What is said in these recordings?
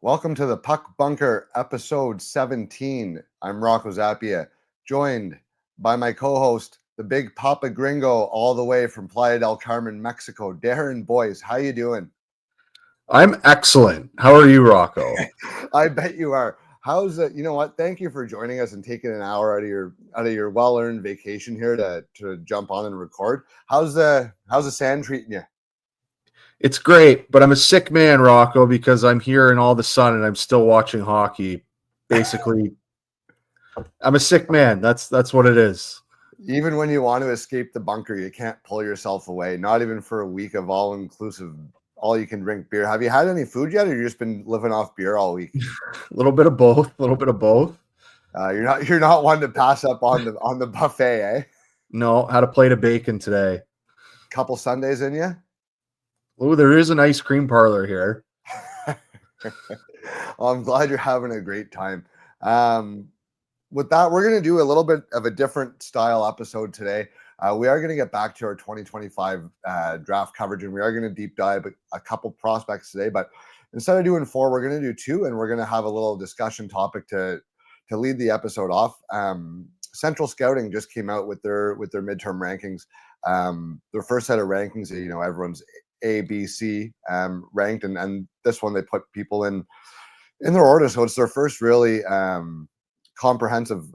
Welcome to the Puck Bunker, episode 17. I'm Rocco Zappia, joined by my co-host, the big Papa Gringo, all the way from Playa del Carmen, Mexico, Darren Boyce. How you doing? I'm excellent. How are you, Rocco? I bet you are. How's it? You know what? Thank you for joining us and taking an hour out of your well-earned vacation here to jump on and record. How's the sand treating you? It's great, but I'm a sick man, Rocco, because I'm here in all the sun and I'm still watching hockey. Basically, I'm a sick man. That's what it is. Even when you want to escape the bunker, you can't pull yourself away. Not even for a week of all-inclusive, all-you-can-drink beer. Have you had any food yet, or you just been living off beer all week? A little bit of both. You're not one to pass up on the buffet, eh? No, had a plate of bacon today. Couple Sundays in you? Oh, there is an ice cream parlor here. Well, I'm glad you're having a great time. With that, we're going to do a little bit of a different style episode today. We are going to get back to our 2025 draft coverage, and we are going to deep dive a couple prospects today. But instead of doing 4, we're going to do 2, and we're going to have a little discussion topic to lead the episode off. Central Scouting just came out with their midterm rankings. Their first set of rankings, everyone's A, B, C ranked, and this one they put people in their order, so it's their first really comprehensive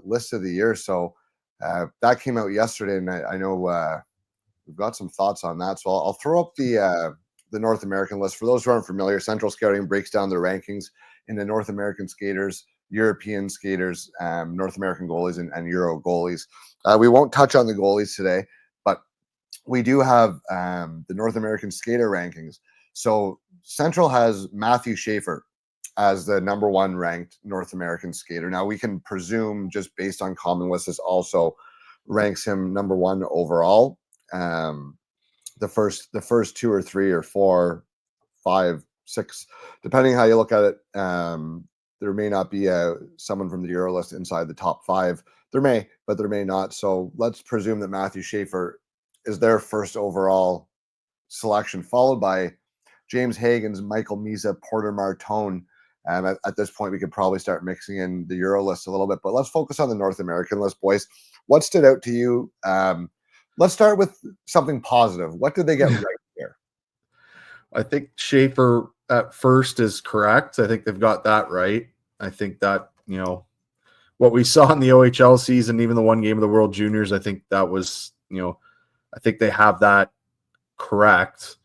list of the year. So that came out yesterday, and I know we've got some thoughts on that. So I'll throw up the North American list. For those who aren't familiar, Central Scouting breaks down their rankings into North American skaters, European skaters, North American goalies, and Euro goalies. We won't touch on the goalies today, but we do have the North American skater rankings. So Central has Matthew Schaefer as the number 1 ranked North American skater. Now we can presume, just based on common lists, this also ranks him number 1 overall. The first 2 or 3 or 4, 5, 6, depending how you look at it. There may not be someone from the Euro list inside the top 5. There may, but there may not. So let's presume that Matthew Schaefer is their first overall selection, followed by James Hagens, Michael Misa, Porter Martone. At this point, we could probably start mixing in the Euro list a little bit, but let's focus on the North American list, boys. What stood out to you? Let's start with something positive. What did they get right here? I think Schaefer at first is correct. I think they've got that right. I think that, what we saw in the OHL season, even the one game of the World Juniors, I think that was, I think they have that correct.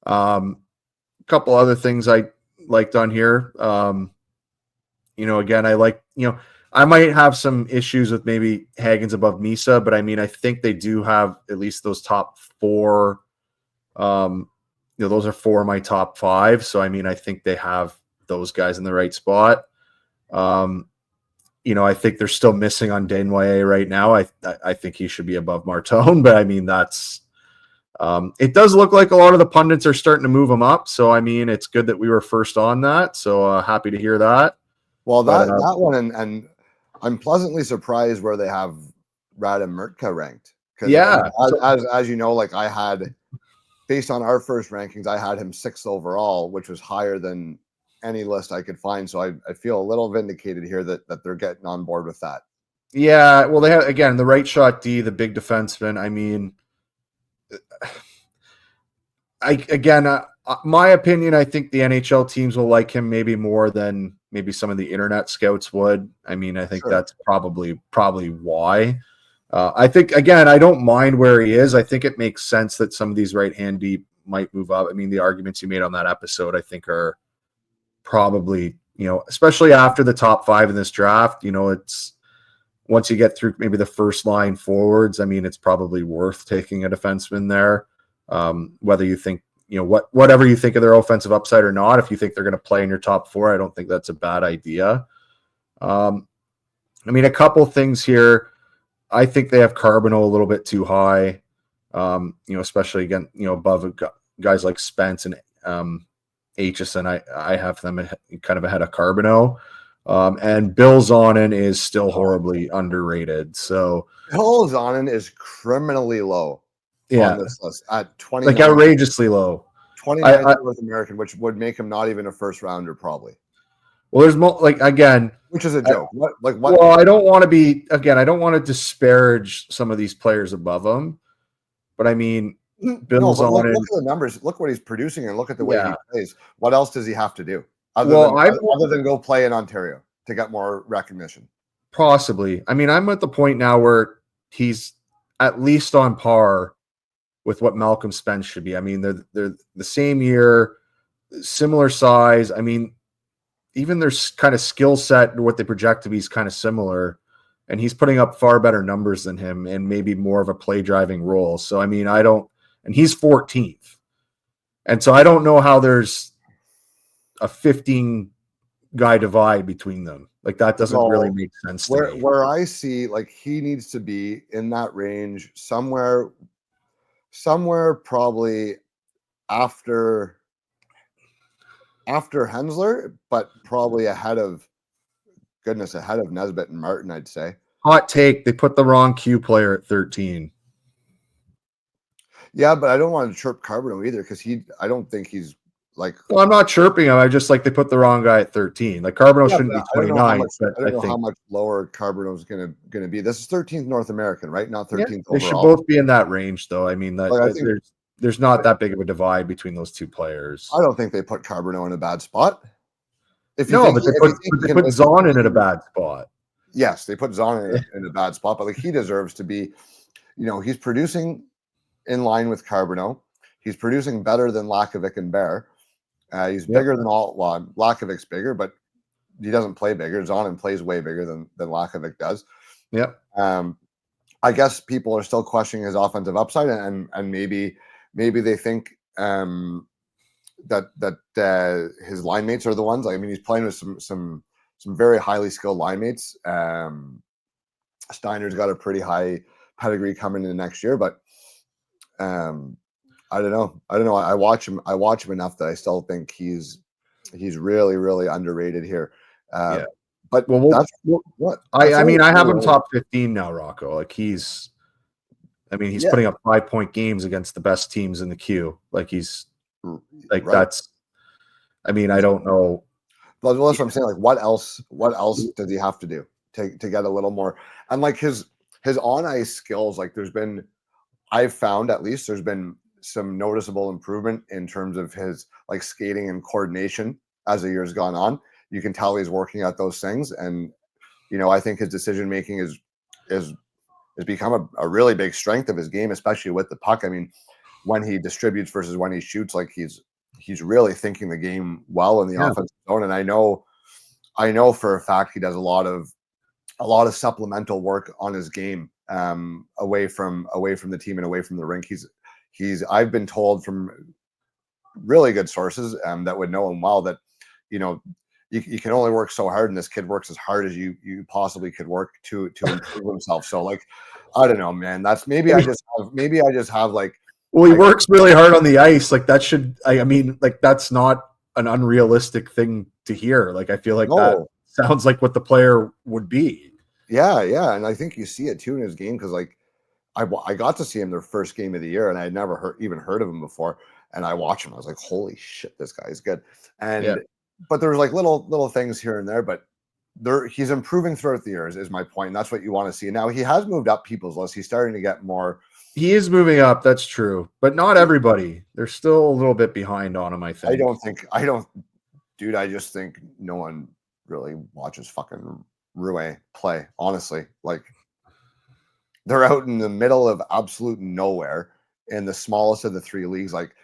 A couple other things I liked on here. Again, I like, I might have some issues with maybe Hagens above Misa, but I think they do have at least those top 4. Those are 4 of my top 5. So, I think they have those guys in the right spot. I think they're still missing on Desnoyers right now. I think he should be above Martone, but that's, it does look like a lot of the pundits are starting to move him up. So, it's good that we were first on that. So happy to hear that. Well, that one, and I'm pleasantly surprised where they have Radim Mrtka ranked. Yeah. As you know, like I had, based on our first rankings, I had him 6th overall, which was higher than any list I could find. So I feel a little vindicated here that they're getting on board with that. Yeah. Well, they have, again, the right shot D, the big defenseman. My opinion, I think the NHL teams will like him maybe more than maybe some of the internet scouts would. I think Sure. That's probably why. I think, again, I don't mind where he is. I think it makes sense that some of these right-hand deep might move up. The arguments you made on that episode, I think, are probably, especially after the top 5 in this draft, it's once you get through maybe the first line forwards, it's probably worth taking a defenseman there. Whether you think, whatever you think of their offensive upside or not, if you think they're going to play in your top 4, I don't think that's a bad idea. A couple things here. I think they have Carbonneau a little bit too high, especially again, above guys like Spence and Aitchison. I have them kind of ahead of Carbonneau. And Bill Zonin is still horribly underrated. So Bill Zonin is criminally low. Yeah, on this list at 29, like outrageously low. 29th North American, which would make him not even a first rounder probably. Well, there's like again, which is a joke. What? Well, I don't want to disparage some of these players above him, but I mean, Bill's look on at the numbers. Look what he's producing, and look at the way he plays. What else does he have to do other than go play in Ontario to get more recognition? Possibly. I mean, I'm at the point now where he's at least on par with what Malcolm Spence should be. I mean, they're the same year, similar size. I mean, even their kind of skill set and what they project to be is kind of similar, and he's putting up far better numbers than him and maybe more of a play driving role. So, I mean, and he's 14th. And so I don't know how there's a 15 guy divide between them. Like that doesn't really make sense to me. Where I see like he needs to be in that range somewhere probably after Hensler, but probably ahead of Nesbitt and Martin, I'd say. Hot take, they put the wrong Q player at 13. Yeah, but I don't want to chirp Carbonneau either because I don't think he's like. Well, I'm not chirping him. I just like they put the wrong guy at 13. Like Carbonneau shouldn't be 29. I don't know how much lower Carbonneau is going to be. This is 13th North American, right? Not 13th overall. They should both be in that range, though. I mean, there's not that big of a divide between those two players. I don't think they put Carbonneau in a bad spot. But they put Zahn in a bad spot. Yes, they put Zahn in a bad spot, but like he deserves to be. He's producing in line with Carbonneau. He's producing better than Lakovic and Bear. He's bigger than Lakovic's bigger, but he doesn't play bigger. Zonin plays way bigger than Lakovic does. Yep. I guess people are still questioning his offensive upside, and maybe they think that his line mates are the ones. I mean, he's playing with some very highly skilled line mates. Steiner's got a pretty high pedigree coming in next year, but I don't know. I watch him enough that I still think he's really, really underrated here. But I mean, I have him top 15 now, Rocco. Like he's putting up 5-point games against the best teams in the queue. Like he's like that's. I mean, I don't know. Well, that's what I'm saying. Like, what else does he have to do to get a little more? And like his on ice skills, like I've found at least there's been some noticeable improvement in terms of his like skating and coordination as the year's gone on. You can tell he's working at those things, and I think his decision making is become a really big strength of his game, especially with the puck. I mean, when he distributes versus when he shoots, like he's really thinking the game well in the offensive zone. And I know for a fact he does a lot of supplemental work on his game away from the team and away from the rink. I've been told from really good sources that would know him well that you can only work so hard, and this kid works as hard as you possibly could work to improve himself. So like, I don't know, man. That's maybe I just have like. Well, he works really hard on the ice. Like that I mean, like that's not an unrealistic thing to hear. Like I feel like that sounds like what the player would be. Yeah, and I think you see it too in his game because like I got to see him their first game of the year, and I had never even heard of him before. And I watched him. I was like, holy shit, this guy is good. And but there was like little things here and there, but he's improving throughout the years is my point. And that's what you want to see. Now he has moved up people's lists. He's starting to get more. He is moving up. That's true, but not everybody. They're still a little bit behind on him. I think. Dude. I just think no one really watches fucking Rouet play. Honestly, like they're out in the middle of absolute nowhere in the smallest of the three leagues. Like,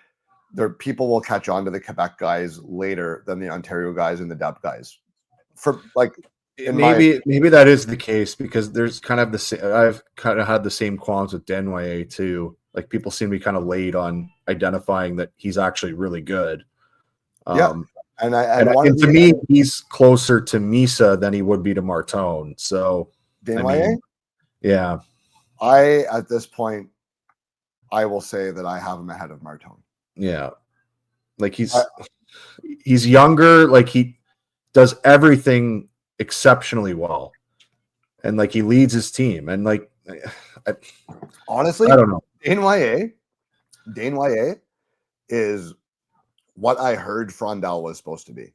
people will catch on to the Quebec guys later than the Ontario guys and the Dub guys. For like, maybe that is the case because there's kind of the same. I've kind of had the same qualms with Denway too. Like people seem to be kind of late on identifying that he's actually really good. And to me, he's closer to Misa than he would be to Martone. So Denway, at this point, I will say that I have him ahead of Martone. Yeah, like he's younger. Like he does everything exceptionally well, and like he leads his team. And like, honestly, I don't know. Dane Wyatt is what I heard Frondell was supposed to be.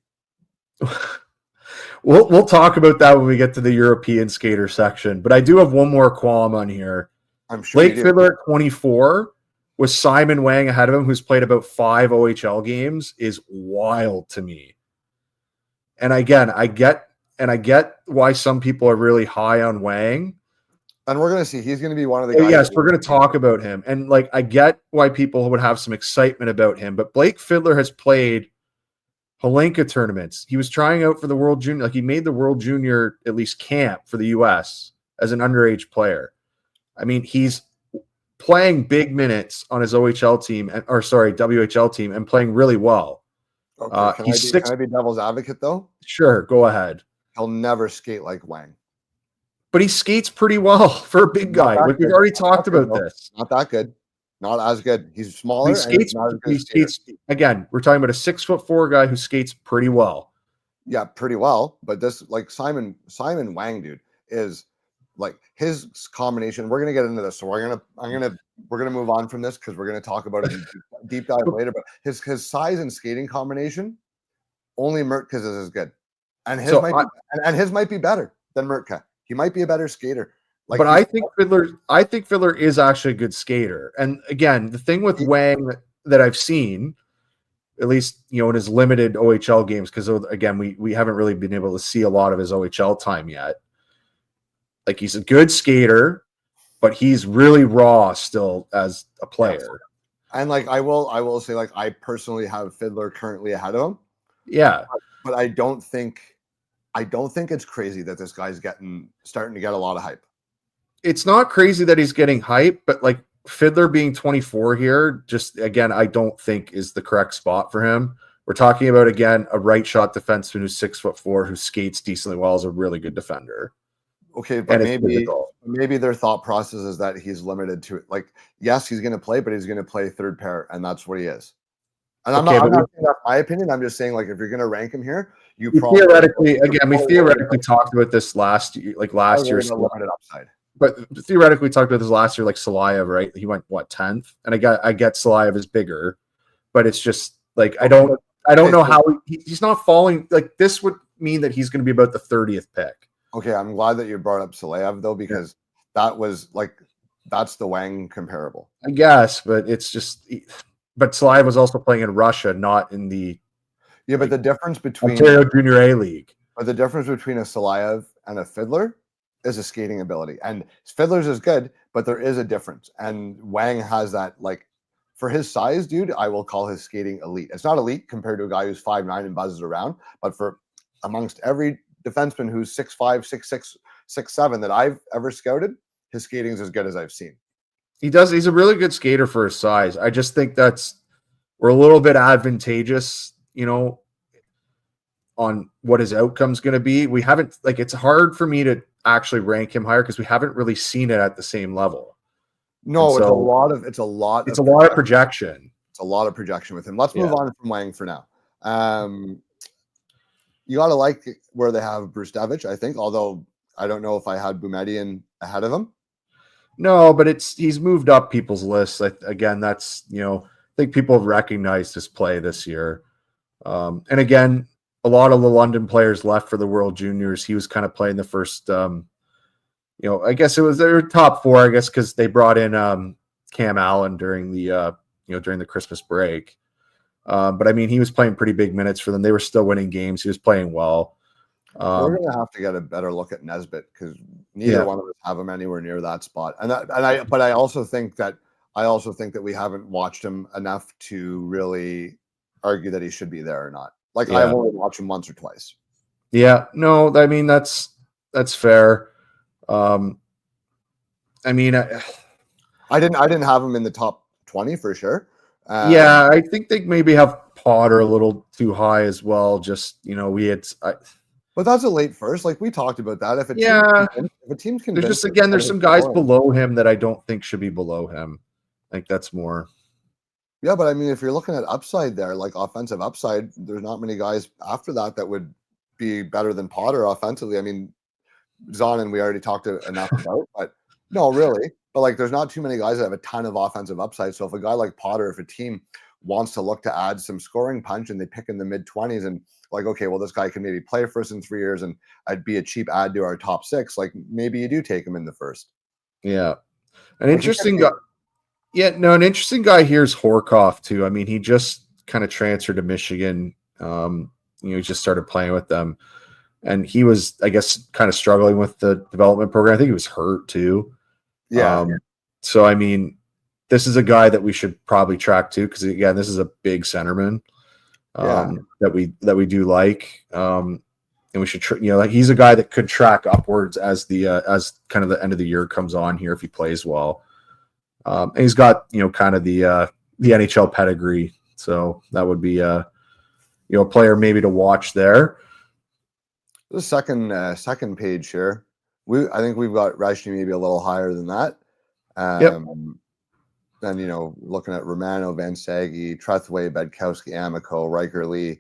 We'll talk about that when we get to the European skater section. But I do have one more qualm on here. I'm sure Blake Fiddler at 24 with Simon Wang ahead of him, who's played about 5 OHL games, is wild to me. And again, I get why some people are really high on Wang. And we're going to see. He's going to be one of the guys. Yes, we're going to talk about him. And like, I get why people would have some excitement about him. But Blake Fiddler has played Holinka tournaments. He was trying out for the World Junior. Like, he made the World Junior, at least, camp for the U.S. as an underage player. I mean, he's playing big minutes on his WHL team and playing really well. Okay. Can I be devil's advocate, though? Sure, go ahead. He'll never skate like Wang. But he skates pretty well for a big guy. Like, we've already talked about this. Not that good. Not as good. He's smaller. He skates. Again, we're talking about a 6'4" guy who skates pretty well. Yeah, pretty well. But this, like, Simon Wang, dude, is like his combination. We're gonna get into this, so we're gonna move on from this because we're gonna talk about it deep dive later. But his size and skating combination, only Mertka's is as good, and his might be better than Mertka. He might be a better skater. But I think Fiddler is actually a good skater. And again, the thing with Wang that I've seen, at least, you know, in his limited OHL games, because again, we haven't really been able to see a lot of his OHL time yet. Like, he's a good skater, but he's really raw still as a player. And like, I will say, like, I personally have Fiddler currently ahead of him. Yeah. But I don't think it's crazy that this guy's starting to get a lot of hype. It's not crazy that he's getting hype, but like, Fiddler being 24 here, just again, I don't think is the correct spot for him. We're talking about, again, a right shot defenseman who's 6'4", who skates decently well, is a really good defender. Okay, but maybe their thought process is that he's limited to, like, yes, he's going to play, but he's going to play third pair, and that's what he is. And I'm not saying that's my opinion. I'm just saying, like, if you're going to rank him here, we theoretically talked about this last year, limited upside. But theoretically, we talked about this last year, like Salayev, right? He went 10th, and I get Salayev is bigger, but it's just like I don't know how he's not falling. Like, this would mean that he's going to be about the 30th pick. Okay, I'm glad that you brought up Salayev, though, because that's the Wang comparable. I guess, but it's just, but Salayev was also playing in Russia, not in the but the difference between Ontario Junior A League. But the difference between a Salayev and a Fiddler is a skating ability, and Fiddler's is good, but there is a difference, and Wang has that. Like, for his size, dude, I will call his skating elite. It's not elite compared to a guy who's 5'9" and buzzes around, but for amongst every defenseman who's 6'5", 6'6", 6'7" that I've ever scouted, his skating is as good as I've seen. He's a really good skater for his size. I just think we're a little bit advantageous, you know, on what his outcome's going to be. We haven't, like, it's hard for me to actually rank him higher because we haven't really seen it at the same level. No, it's a lot of projection. It's a lot of projection with him. Let's move on from Wang for now. You got to like where they have Brustevich, I think, although I don't know if I had Boumediene ahead of him. No, but he's moved up people's lists. Again, that's, you know, I think people have recognized his play this year. And again, a lot of the London players left for the World Juniors. He was kind of playing the first, you know, I guess it was their top 4, I guess, because they brought in Cam Allen during the, during the Christmas break. But I mean, he was playing pretty big minutes for them. They were still winning games. He was playing well. We're going to have to get a better look at Nesbitt because neither one of us have him anywhere near that spot. But I also think that we haven't watched him enough to really argue that he should be there or not. Like, I've only watched him once or twice. Yeah, no, I mean, that's fair. I mean, I didn't have him in the top 20 for sure. I think they maybe have Potter a little too high as well. Just, you know, but that's a late first. Like, we talked about that. If a team's convinced, there's just, again, there's some guys below him that I don't think should be below him. I think that's more. Yeah, but I mean, if you're looking at upside there, like offensive upside, there's not many guys after that would be better than Potter offensively. I mean, Zonin, we already talked enough about, but no, really. But like, there's not too many guys that have a ton of offensive upside. So if a guy like Potter, if a team wants to look to add some scoring punch, and they pick in the mid-20s, and like, okay, well, this guy can maybe play for us in 3 years, and I'd be a cheap add to our top 6. Like, maybe you do take him in the first. Yeah. An interesting guy. Yeah, no, an interesting guy here is Horkoff too. I mean, he just kind of transferred to Michigan. He just started playing with them, and he was, I guess, kind of struggling with the development program. I think he was hurt too. Yeah. So I mean, this is a guy that we should probably track too, because again, this is a big centerman that we do like, and we should like he's a guy that could track upwards as as kind of the end of the year comes on here if he plays well. And he's got kind of the NHL pedigree, so that would be a player maybe to watch there. The second page here, I think we've got Rashni maybe a little higher than that. Then looking at Romano, Van Sagi, Trethway, Bedkowski, Amico, Riker Lee,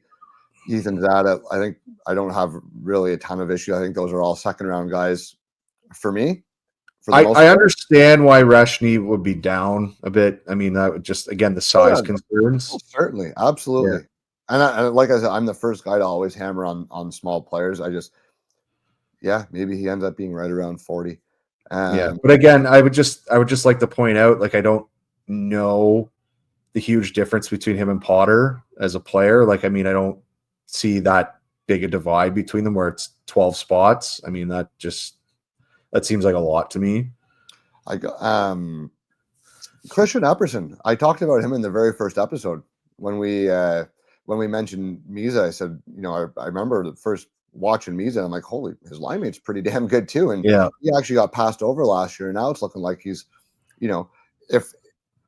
Ethan Zada, I think I don't have really a ton of issue. I think those are all second round guys for me. I understand why Rashni would be down a bit. I mean, that would just, again, the size concerns. Certainly. Absolutely. Yeah. And like I said, I'm the first guy to always hammer on small players. Maybe he ends up being right around 40. But again, I would just like to point out, like, I don't know the huge difference between him and Potter as a player. Like, I mean, I don't see that big a divide between them where it's 12 spots. I mean, that seems like a lot to me. Christian Epperson. I talked about him in the very first episode when we mentioned Misa. I said, I remember the first watching Misa, and I'm like, holy, his line mate's pretty damn good too. And he actually got passed over last year. And now it's looking like he's,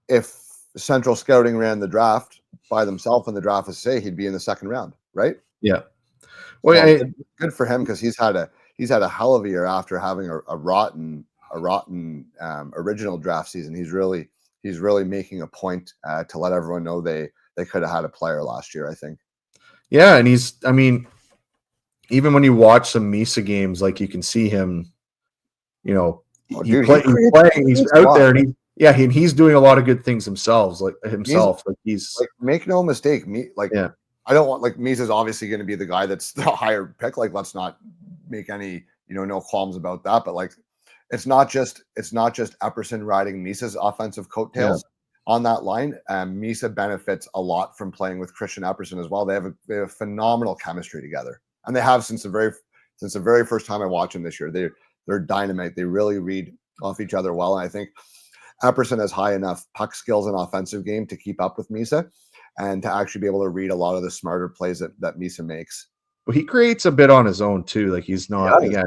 if Central Scouting ran the draft by themselves and the draft was say, he'd be in the second round, right? Yeah. Well, good for him, because he's had a hell of a year after having a rotten original draft season. He's really making a point to let everyone know they could have had a player last year, I think. Yeah, and even when you watch some Misa games, like, you can see him, he's out there, and he's doing a lot of good things himself. Make no mistake, I don't want, Misa's obviously going to be the guy that's the higher pick. Like, let's not make any no qualms about that. But it's not just Epperson riding Misa's offensive coattails on that line. Misa benefits a lot from playing with Christian Epperson as well. They have a phenomenal chemistry together, and they have since the very first time I watched them this year. They're dynamite. They really read off each other well, and I think Epperson has high enough puck skills and offensive game to keep up with Misa, and to actually be able to read a lot of the smarter plays that Misa makes. Well, he creates a bit on his own too. Like, he's not he's got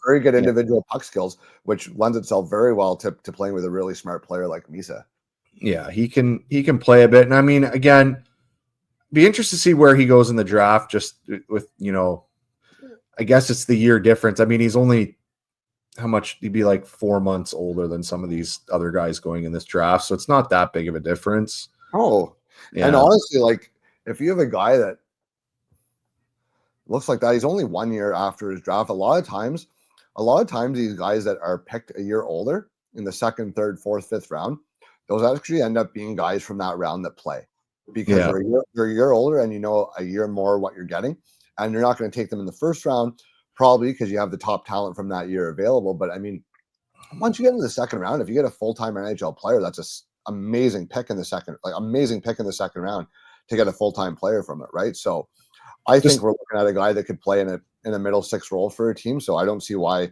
very good individual puck skills, which lends itself very well to playing with a really smart player like Misa. Yeah, he can play a bit, and I mean, again, be interested to see where he goes in the draft. Just with I guess it's the year difference. I mean, he's only he'd be like 4 months older than some of these other guys going in this draft, so it's not that big of a difference. Oh, yeah. And honestly, if you have a guy that looks like that, he's only 1 year after his draft. A lot of times these guys that are picked a year older in the second, third, fourth, fifth round, those actually end up being guys from that round that play, because they're a year older, and a year more what you're getting, and you're not going to take them in the first round, probably because you have the top talent from that year available. But I mean, once you get into the second round, if you get a full-time NHL player, that's an amazing pick in the second round to get a full-time player from it, right? So I think we're looking at a guy that could play in a middle six role for a team. So I don't see why.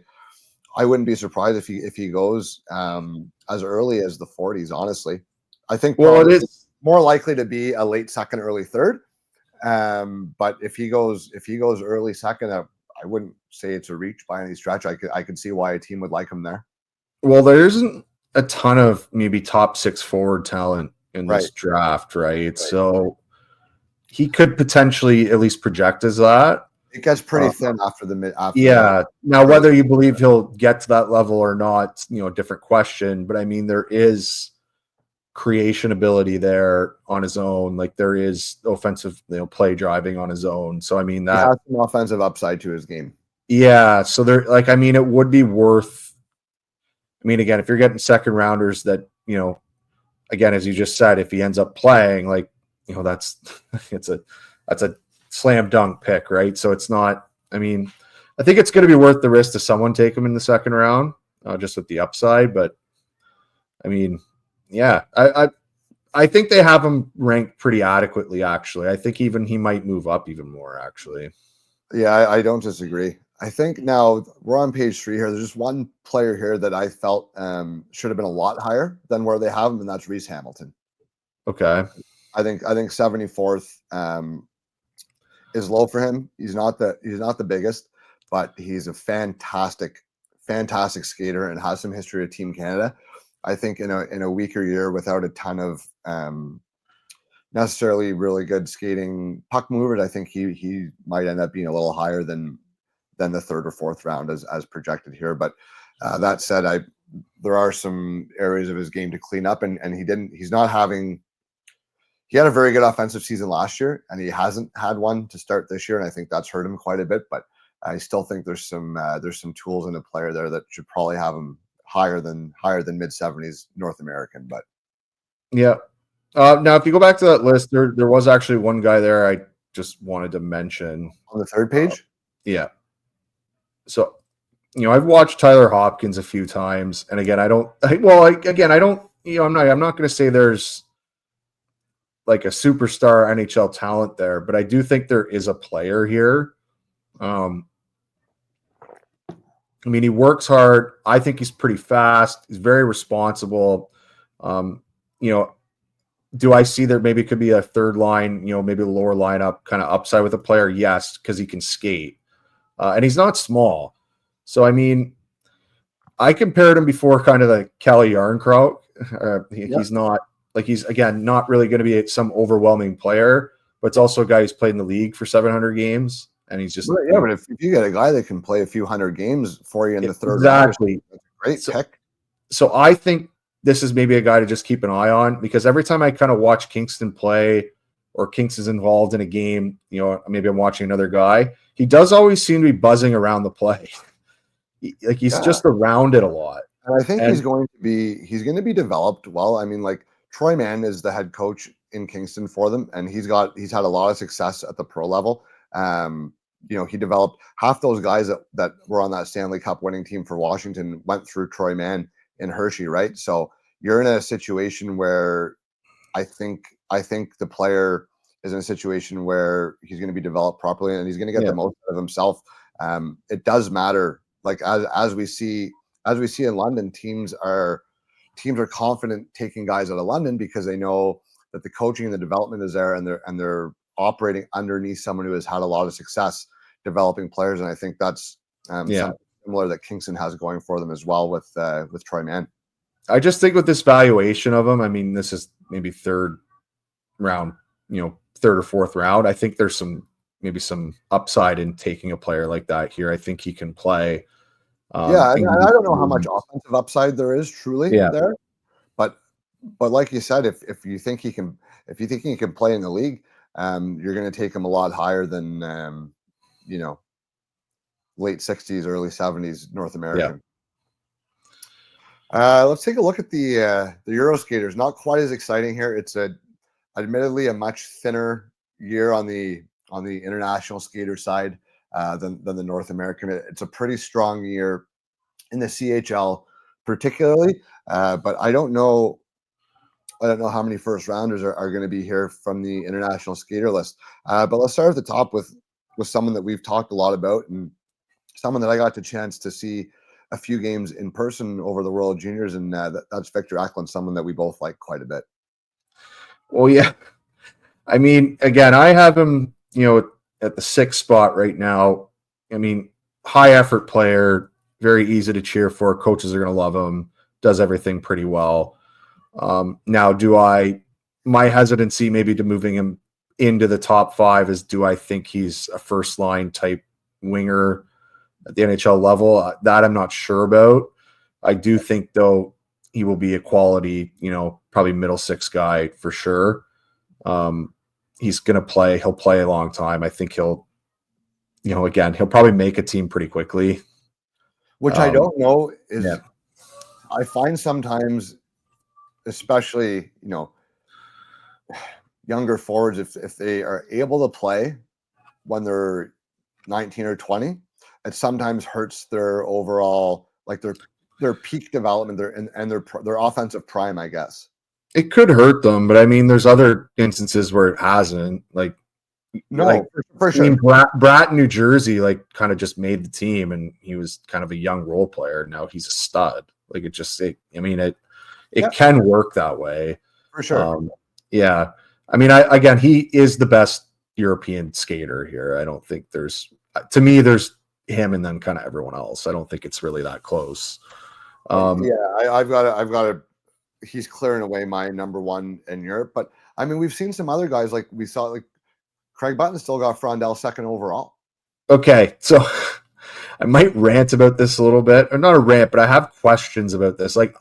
I wouldn't be surprised if he goes as early as the 40s. Honestly, I think it is more likely to be a late second, early third. But if he goes early second, I wouldn't say it's a reach by any stretch. I could see why a team would like him there. Well, there isn't a ton of maybe top 6 forward talent in this draft, right? So he could potentially at least project as that. It gets pretty thin after the mid. Now, whether you believe he'll get to that level or not, a different question. But I mean, there is creation ability there on his own. Like, there is offensive, play driving on his own. So I mean, that he has some offensive upside to his game. Yeah. So it would be worth. I mean, again, if you're getting second rounders that again, as you just said, if he ends up playing, like, that's a slam dunk pick, right? So it's not. I mean, I think it's going to be worth the risk to someone take him in the second round, just with the upside. But I mean, yeah, I think they have him ranked pretty adequately. Actually, I think even he might move up even more. Actually, Yeah, I don't disagree. I think now we're on page 3 here. There's just one player here that I felt should have been a lot higher than where they have him, and that's Reese Hamilton. okay. I think 74th is low for him. He's not the biggest, but he's a fantastic skater and has some history with Team Canada. I think in a weaker year without a ton of necessarily really good skating puck movers, I think he might end up being a little higher than the 3rd or 4th round as projected here. But that said, there are some areas of his game to clean up, and he's not having. He had a very good offensive season last year, and he hasn't had one to start this year, and I think that's hurt him quite a bit. But I still think there's some tools in a player there that should probably have him higher than mid-70s North American. But yeah. Now, if you go back to that list, there was actually one guy there I just wanted to mention on the 3rd page. Yeah. So, I've watched Tyler Hopkins a few times, and again, I don't. I'm not going to say there's like a superstar NHL talent there, but I do think there is a player here. I mean, he works hard. I think he's pretty fast. He's very responsible. Do I see there maybe could be a third line, maybe a lower lineup kind of upside with a player? Yes, because he can skate. And he's not small. So, I mean, I compared him before kind of the Kalle Järnkrok. He's not, he's, again, not really going to be some overwhelming player, but it's also a guy who's played in the league for 700 games. And he's just. Yeah, but if you get a guy that can play a few hundred games for you in the 3rd exactly. round, that's a great pick. So I think this is maybe a guy to just keep an eye on, because every time I kind of watch Kingston play or Kingston's involved in a game, maybe I'm watching another guy, he does always seem to be buzzing around the play. He's just around it a lot. And I think he's going to be developed well. I mean, like Troy Mann is the head coach in Kingston for them, and he's had a lot of success at the pro level. He developed half those guys that were on that Stanley Cup winning team for Washington went through Troy Mann in Hershey, right? So you're in a situation where I think the player is in a situation where he's going to be developed properly and he's going to get the most out of himself. It does matter, like as we see in London, teams are confident taking guys out of London because they know that the coaching and the development is there, and they're operating underneath someone who has had a lot of success developing players. And I think that's something similar that Kingston has going for them as well with Troy Mann. I just think with this valuation of him, I mean, this is maybe 3rd round, 3rd or 4th round. I think there's maybe some upside in taking a player like that here. I think he can play. I don't know how much offensive upside there is truly there, but like you said, if you think he can play in the league, you're going to take him a lot higher than late 60s, early 70s North American. Let's take a look at the Euro skaters. Not quite as exciting here. It's admittedly a much thinner year on the international skater side than the North American. It's a pretty strong year in the CHL, particularly. But I don't know how many first rounders are going to be here from the international skater list. But let's start at the top with someone that we've talked a lot about, and someone that I got the chance to see a few games in person over the World Juniors, and that's Victor Eklund, someone that we both like quite a bit. Well, yeah. I mean, again, I have him, at the 6th spot right now. I mean, high effort player, very easy to cheer for. Coaches are going to love him. Does everything pretty well. Now, my hesitancy maybe to moving him into the top 5 is, do I think he's a first line type winger at the NHL level? That I'm not sure about. I do think, though, he will be a quality, probably middle 6 guy for sure. He's going to play. He'll play a long time. I think he'll probably make a team pretty quickly. Which I don't know is, I find sometimes especially, younger forwards, if they are able to play when they're 19 or 20, it sometimes hurts their overall, like their peak development, their offensive prime, I guess. It could hurt them, but I mean, there's other instances where it hasn't. For sure. I mean, Bratt in New Jersey, kind of just made the team, and he was kind of a young role player. Now he's a stud. It can work that way. For sure. Yeah. I mean, he is the best European skater here. I don't think there's him and then kind of everyone else. I don't think it's really that close. I've got a he's clearing away my number one in Europe. But I mean, we've seen some other guys, like we saw, like Craig Button still got Frondell second overall. Okay, so I might rant about this a little bit, or not a rant, but I have questions about this. Like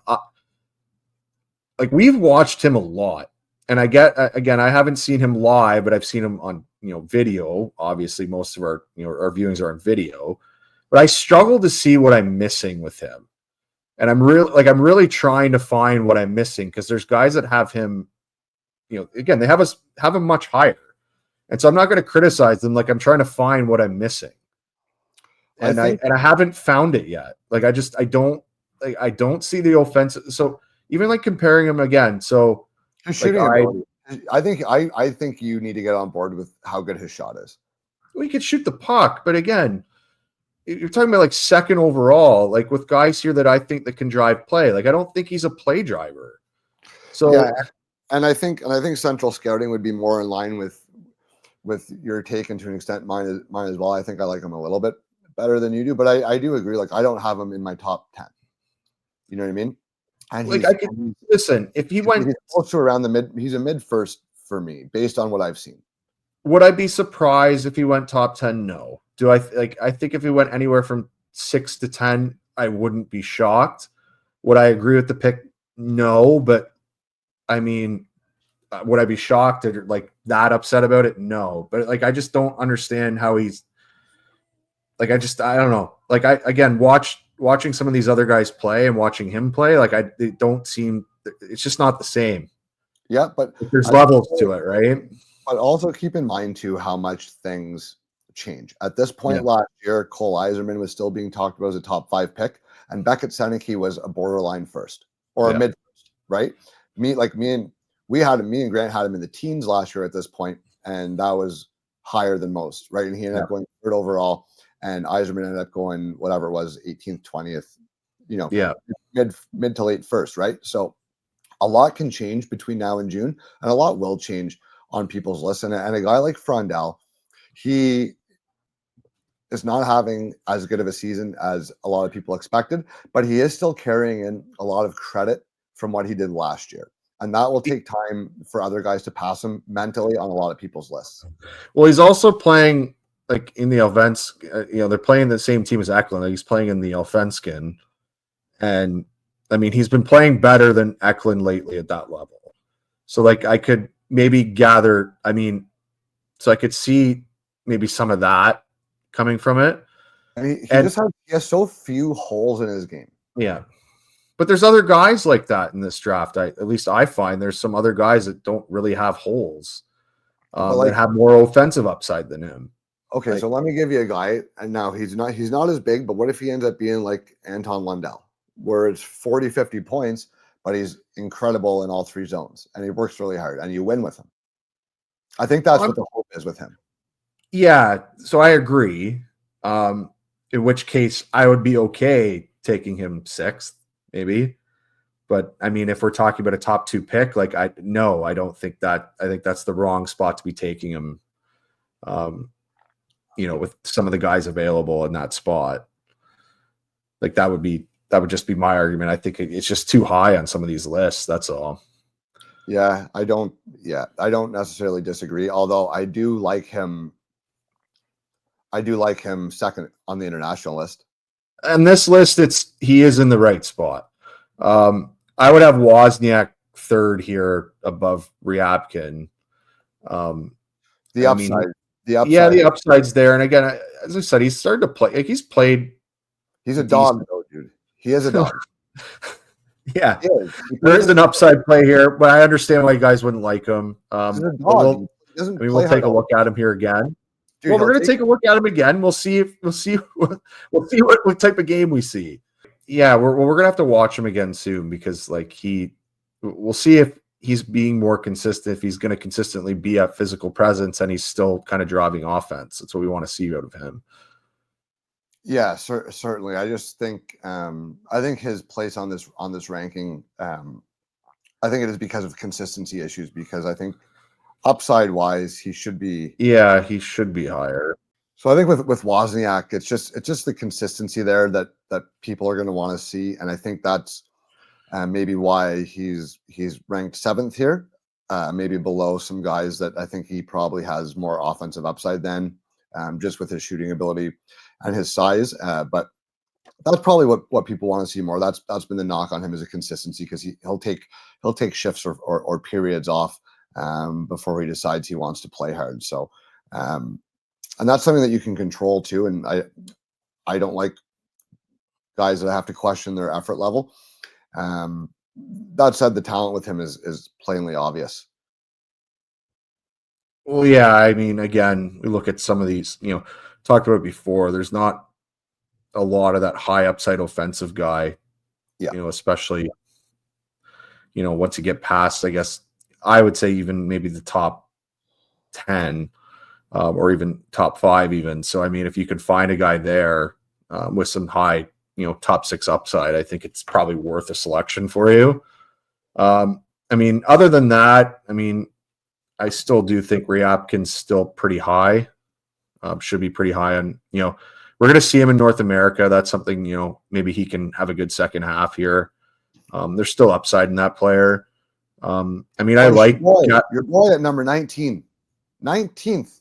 we've watched him a lot, and I haven't seen him live, but I've seen him on video. Obviously, most of our our viewings are on video, but I struggle to see what I'm missing with him. And I'm really trying to find what I'm missing, because there's guys that have him, again, they have him much higher. And so I'm not going to criticize them. Like, I'm trying to find what I'm missing. And I haven't found it yet. Like, I don't see the offensive. So even like comparing him again. So I think you need to get on board with how good his shot is. We could shoot the puck, but again, you're talking about like second overall, like with guys here that I think that can drive play. Like, I don't think he's a play driver. So yeah, and I think Central Scouting would be more in line with your take, and to an extent mine as well. I think I like him a little bit better than you do, but I do agree. Like, I don't have him in my top 10. You know what I mean? And like, listen, if he went close to around the mid, he's a mid first for me based on what I've seen. Would I be surprised if he went top 10? No. Do I think if he went anywhere from 6 to 10, I wouldn't be shocked. Would I agree with the pick? No, but I mean, would I be shocked or like that upset about it? No, but like, I just don't understand how he's like, I don't know. Like, watching some of these other guys play and watching him play, like it don't seem, it's just not the same. Yeah, but there's levels to it, right? But also keep in mind too how much things change. At this point last year, Cole Yzerman was still being talked about as a top 5 pick, and Beckett Seneke was a borderline first or a mid first, right? Me and Grant had him in the teens last year at this point, and that was higher than most, right? And he ended up going third overall, and Yzerman ended up going whatever it was, 18th, 20th, mid to late first, right? So a lot can change between now and June, and a lot will change on people's lists. And a guy like Frondell, he is not having as good of a season as a lot of people expected, but he is still carrying in a lot of credit from what he did last year. And that will take time for other guys to pass him mentally on a lot of people's lists. Well, he's also playing like in the offense, they're playing the same team as Eklund. Like, he's playing in the Allsvenskan. And I mean, he's been playing better than Eklund lately at that level. So like, I could maybe gather, so I could see maybe some of that coming from it. He has so few holes in his game. Yeah. But there's other guys like that in this draft. At least I find there's some other guys that don't really have holes, that have more offensive upside than him. Okay, so let me give you a guy, and now he's not as big, but what if he ends up being like Anton Lundell, where it's 40, 50 points, but he's incredible in all 3 zones, and he works really hard, and you win with him. I think that's what the hope is with him. Yeah, so I agree. In which case, I would be okay taking him 6th, maybe. But I mean, if we're talking about a top 2 pick, I don't think that. I think that's the wrong spot to be taking him. With some of the guys available in that spot, like that would just be my argument. I think it's just too high on some of these lists. That's all. Yeah, I don't necessarily disagree. Although I do like him second on the international list. And this list, he is in the right spot. I would have Wozniak 3rd here above Ryabkin. The upside. Yeah, the upside's there. And again, as I said, he's started to play. Like, he's played. He's a dog, though, dude. He is a dog. Yeah, He is. there is an upside play here, but I understand why you guys wouldn't like him. He's a But dog. He doesn't play we'll hard take a all look at him here again. Dude, Well, we're going to take a look at him again. We'll see what type of game we see. Yeah, we're going to have to watch him again soon because we'll see if he's being more consistent, if he's going to consistently be a physical presence and he's still kind of driving offense. That's what we want to see out of him. Yeah, certainly. I just think I think his place on this ranking, I think it is because of consistency issues. Because I think upside wise, he should be. Yeah, he should be higher. So I think with Wozniak, it's just the consistency there that people are going to want to see, and I think that's maybe why he's ranked 7th here, maybe below some guys that I think he probably has more offensive upside than, just with his shooting ability and his size. But that's probably what people want to see more. That's been the knock on him, is a consistency, because he'll take shifts or periods off before he decides he wants to play hard. So and that's something that you can control too. And I don't like guys that have to question their effort level. That said, the talent with him is plainly obvious. Well, yeah, I mean, again, we look at some of these, talked about it before. There's not a lot of that high upside offensive guy, especially, once you get past, I guess, I would say even maybe the top 10 or even top 5 even. So, I mean, if you could find a guy there with some high, top 6 upside, I think it's probably worth a selection for you. I mean, other than that, I still do think Ryabkin's still pretty high. Should be pretty high on, we're going to see him in North America. That's something, maybe he can have a good second half here. There's still upside in that player. I like your boy at number 19. 19th.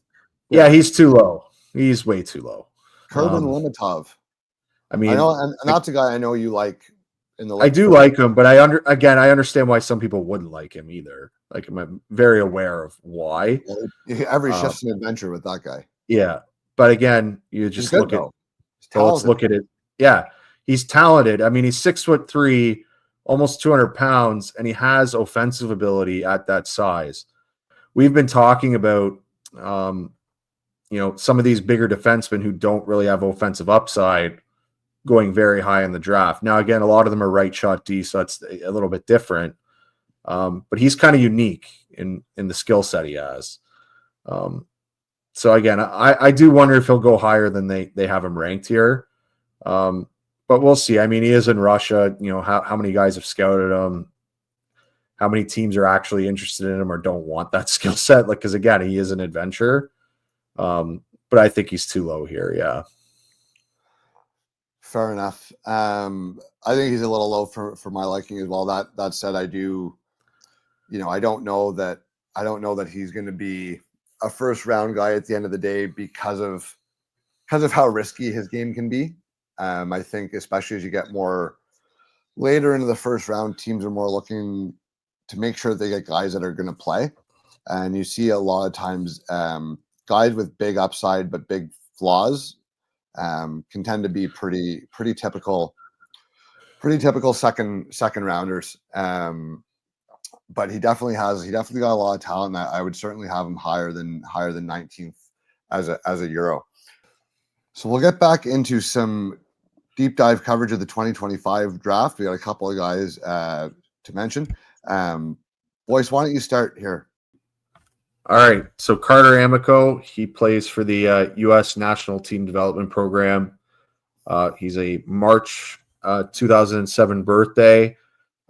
Yeah, he's too low. He's way too low. Kurban Limitov. I mean, I know, and that's a guy I know you like in the. I do like him, but I understand why some people wouldn't like him either. Like, I'm very aware of why. Every shift's an adventure with that guy. Yeah, but again, you just look at. So let's look at it. Yeah, he's talented. I mean, he's 6'3", almost 200 pounds, and he has offensive ability at that size. We've been talking about, some of these bigger defensemen who don't really have offensive upside going very high in the draft. Now, again, a lot of them are right shot D, so that's a little bit different. But he's kind of unique in the skill set he has. So again, I do wonder if he'll go higher than they have him ranked here. But we'll see. I mean, he is in Russia. How many guys have scouted him? How many teams are actually interested in him or don't want that skill set? Because again, he is an adventurer. But I think he's too low here. Yeah. Fair enough. I think he's a little low for my liking as well. That said, I do, I don't know that he's going to be a first round guy at the end of the day because of how risky his game can be. I think especially as you get more later into the first round, teams are more looking to make sure they get guys that are going to play. And you see a lot of times guys with big upside but big flaws can tend to be pretty typical second rounders. But he definitely got a lot of talent. I would certainly have him higher than 19th as a Euro. So we'll get back into some deep dive coverage of the 2025 draft. We got a couple of guys to mention. Boyce, why don't you start here? All right. So Carter Amico, he plays for the U.S. National Team Development Program. He's a March 2007 birthday.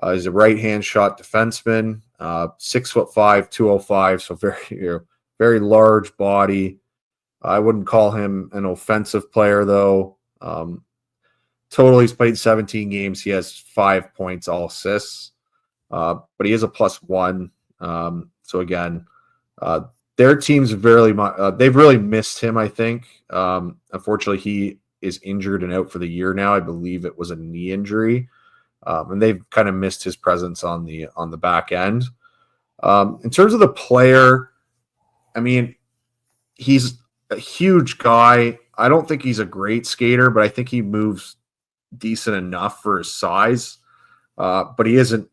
He's a right-hand shot defenseman, 6'5", 205, so very large body. I wouldn't call him an offensive player, though. Total, he's played 17 games. He has 5 points, all assists. But he is a +1. So again, their teams they've really missed him, I think. Unfortunately, he is injured and out for the year now. I believe it was a knee injury. And they've kind of missed his presence on the back end. In terms of the player, I mean, he's a huge guy. I don't think he's a great skater, but I think he moves decent enough for his size. but he isn't,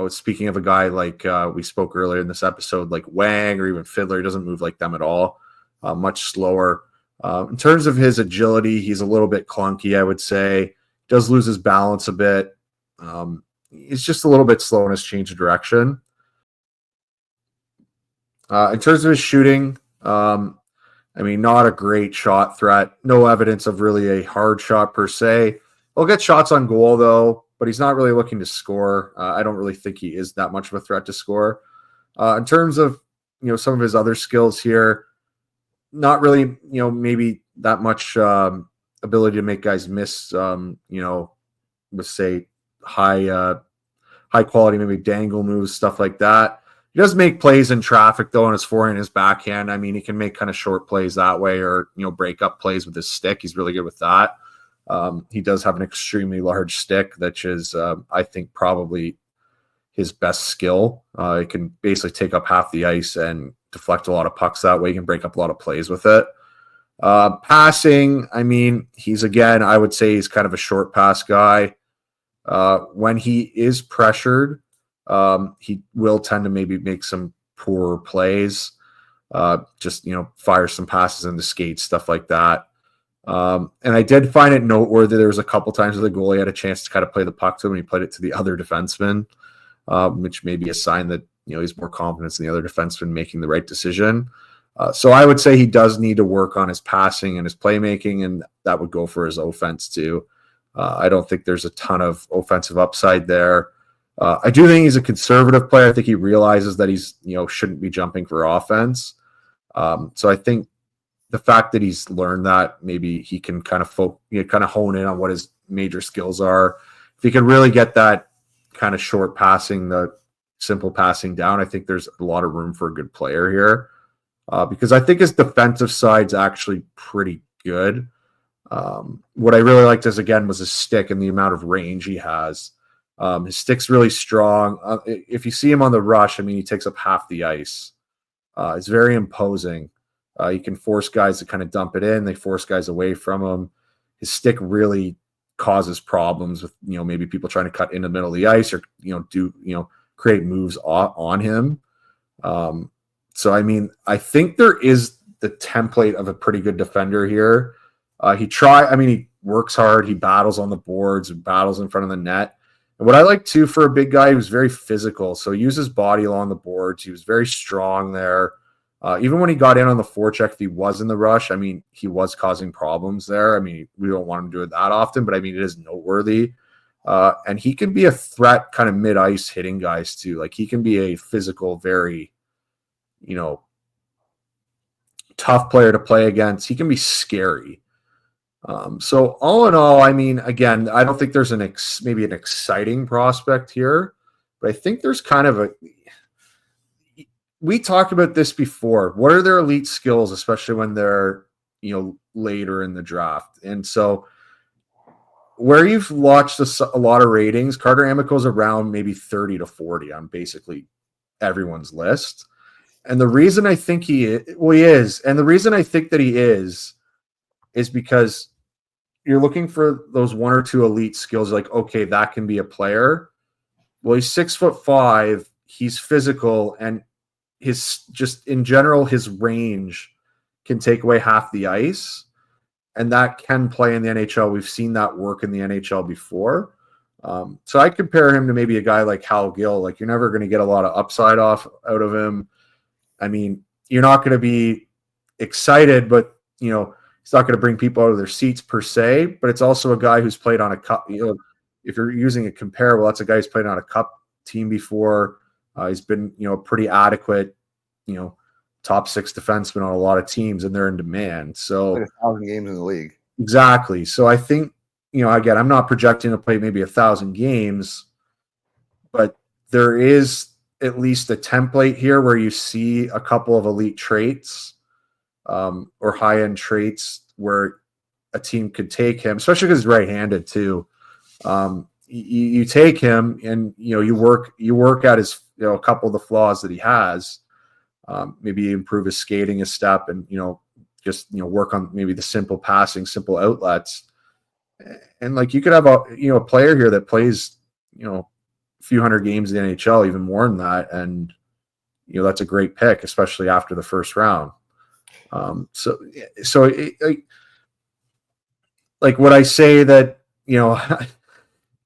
speaking of a guy like we spoke earlier in this episode, like Wang or even Fiddler, he doesn't move like them at all. Much slower. In terms of his agility, he's a little bit clunky, I would say. Does lose his balance a bit. He's just a little bit slow in his change of direction. In terms of his shooting, not a great shot threat. No evidence of really a hard shot per se. He'll get shots on goal, though, but he's not really looking to score. I don't really think he is that much of a threat to score. In terms of, some of his other skills here, not really, maybe that much ability to make guys miss, with, say, high quality, maybe dangle moves, stuff like that. He does make plays in traffic, though, on his forehand and his backhand. He can make kind of short plays that way or, break up plays with his stick. He's really good with that. He does have an extremely large stick, which is, I think, probably his best skill. It can basically take up half the ice and deflect a lot of pucks that way. He can break up a lot of plays with it. Passing, he's, again, I would say he's kind of a short pass guy. When he is pressured, he will tend to maybe make some poor plays, fire some passes in the skates, stuff like that. And I did find it noteworthy. There was a couple times where the goalie had a chance to kind of play the puck to him and he played it to the other defenseman, which may be a sign that, he's more confident in the other defenseman making the right decision. So I would say he does need to work on his passing and his playmaking, and that would go for his offense too. I don't think there's a ton of offensive upside there. I do think he's a conservative player. I think he realizes that he's, shouldn't be jumping for offense. So I think the fact that he's learned that, maybe he can kind of hone in on what his major skills are. If he can really get that kind of short passing, the simple passing down, I think there's a lot of room for a good player here. Because I think his defensive side's actually pretty good. What I really liked was his stick and the amount of range he has. His stick's really strong. If you see him on the rush, he takes up half the ice. It's very imposing. He can force guys to kind of dump it in. They force guys away from him. His stick really causes problems with, maybe people trying to cut in the middle of the ice or, create moves on him. So, I think there is the template of a pretty good defender here. He works hard. He battles on the boards and battles in front of the net. And what I like too for a big guy, he was very physical. So he used his body along the boards. He was very strong there. Even when he got in on the forecheck, if he was in the rush, he was causing problems there. We don't want him to do it that often, but it is noteworthy. And he can be a threat kind of mid-ice hitting guys too. Like he can be a physical, very, tough player to play against. He can be scary. So all in all, again, I don't think there's maybe an exciting prospect here, but I think there's kind of we talked about this before. What are their elite skills, especially when they're, later in the draft? And so where you've watched a lot of ratings, Carter Amico's around maybe 30 to 40 on basically everyone's list. And the reason I think he is, and the reason I think that he is because you're looking for those one or two elite skills. Like, okay, that can be a player. Well, he's 6'5", he's physical, and in general, his range can take away half the ice, and that can play in the NHL. We've seen that work in the NHL before. So I compare him to maybe a guy like Hal Gill. Like, you're never going to get a lot of upside out of him. You're not going to be excited, but he's not going to bring people out of their seats per se. But it's also a guy who's played on a cup. If you're using a comparable, that's a guy who's played on a cup team before. He's been pretty adequate, top six defenseman on a lot of teams, and they're in demand. So 1,000 games in the league. Exactly. So I think again, I'm not projecting to play maybe 1,000 games, but there is at least a template here where you see a couple of elite traits or high-end traits where a team could take him, especially because he's right-handed too. You take him and you work at his a couple of the flaws that he has. Maybe improve his skating, his step, and work on maybe the simple passing, simple outlets. And like you could have a player here that plays a few hundred games in the NHL, even more than that, and that's a great pick, especially after the first round. So would I say that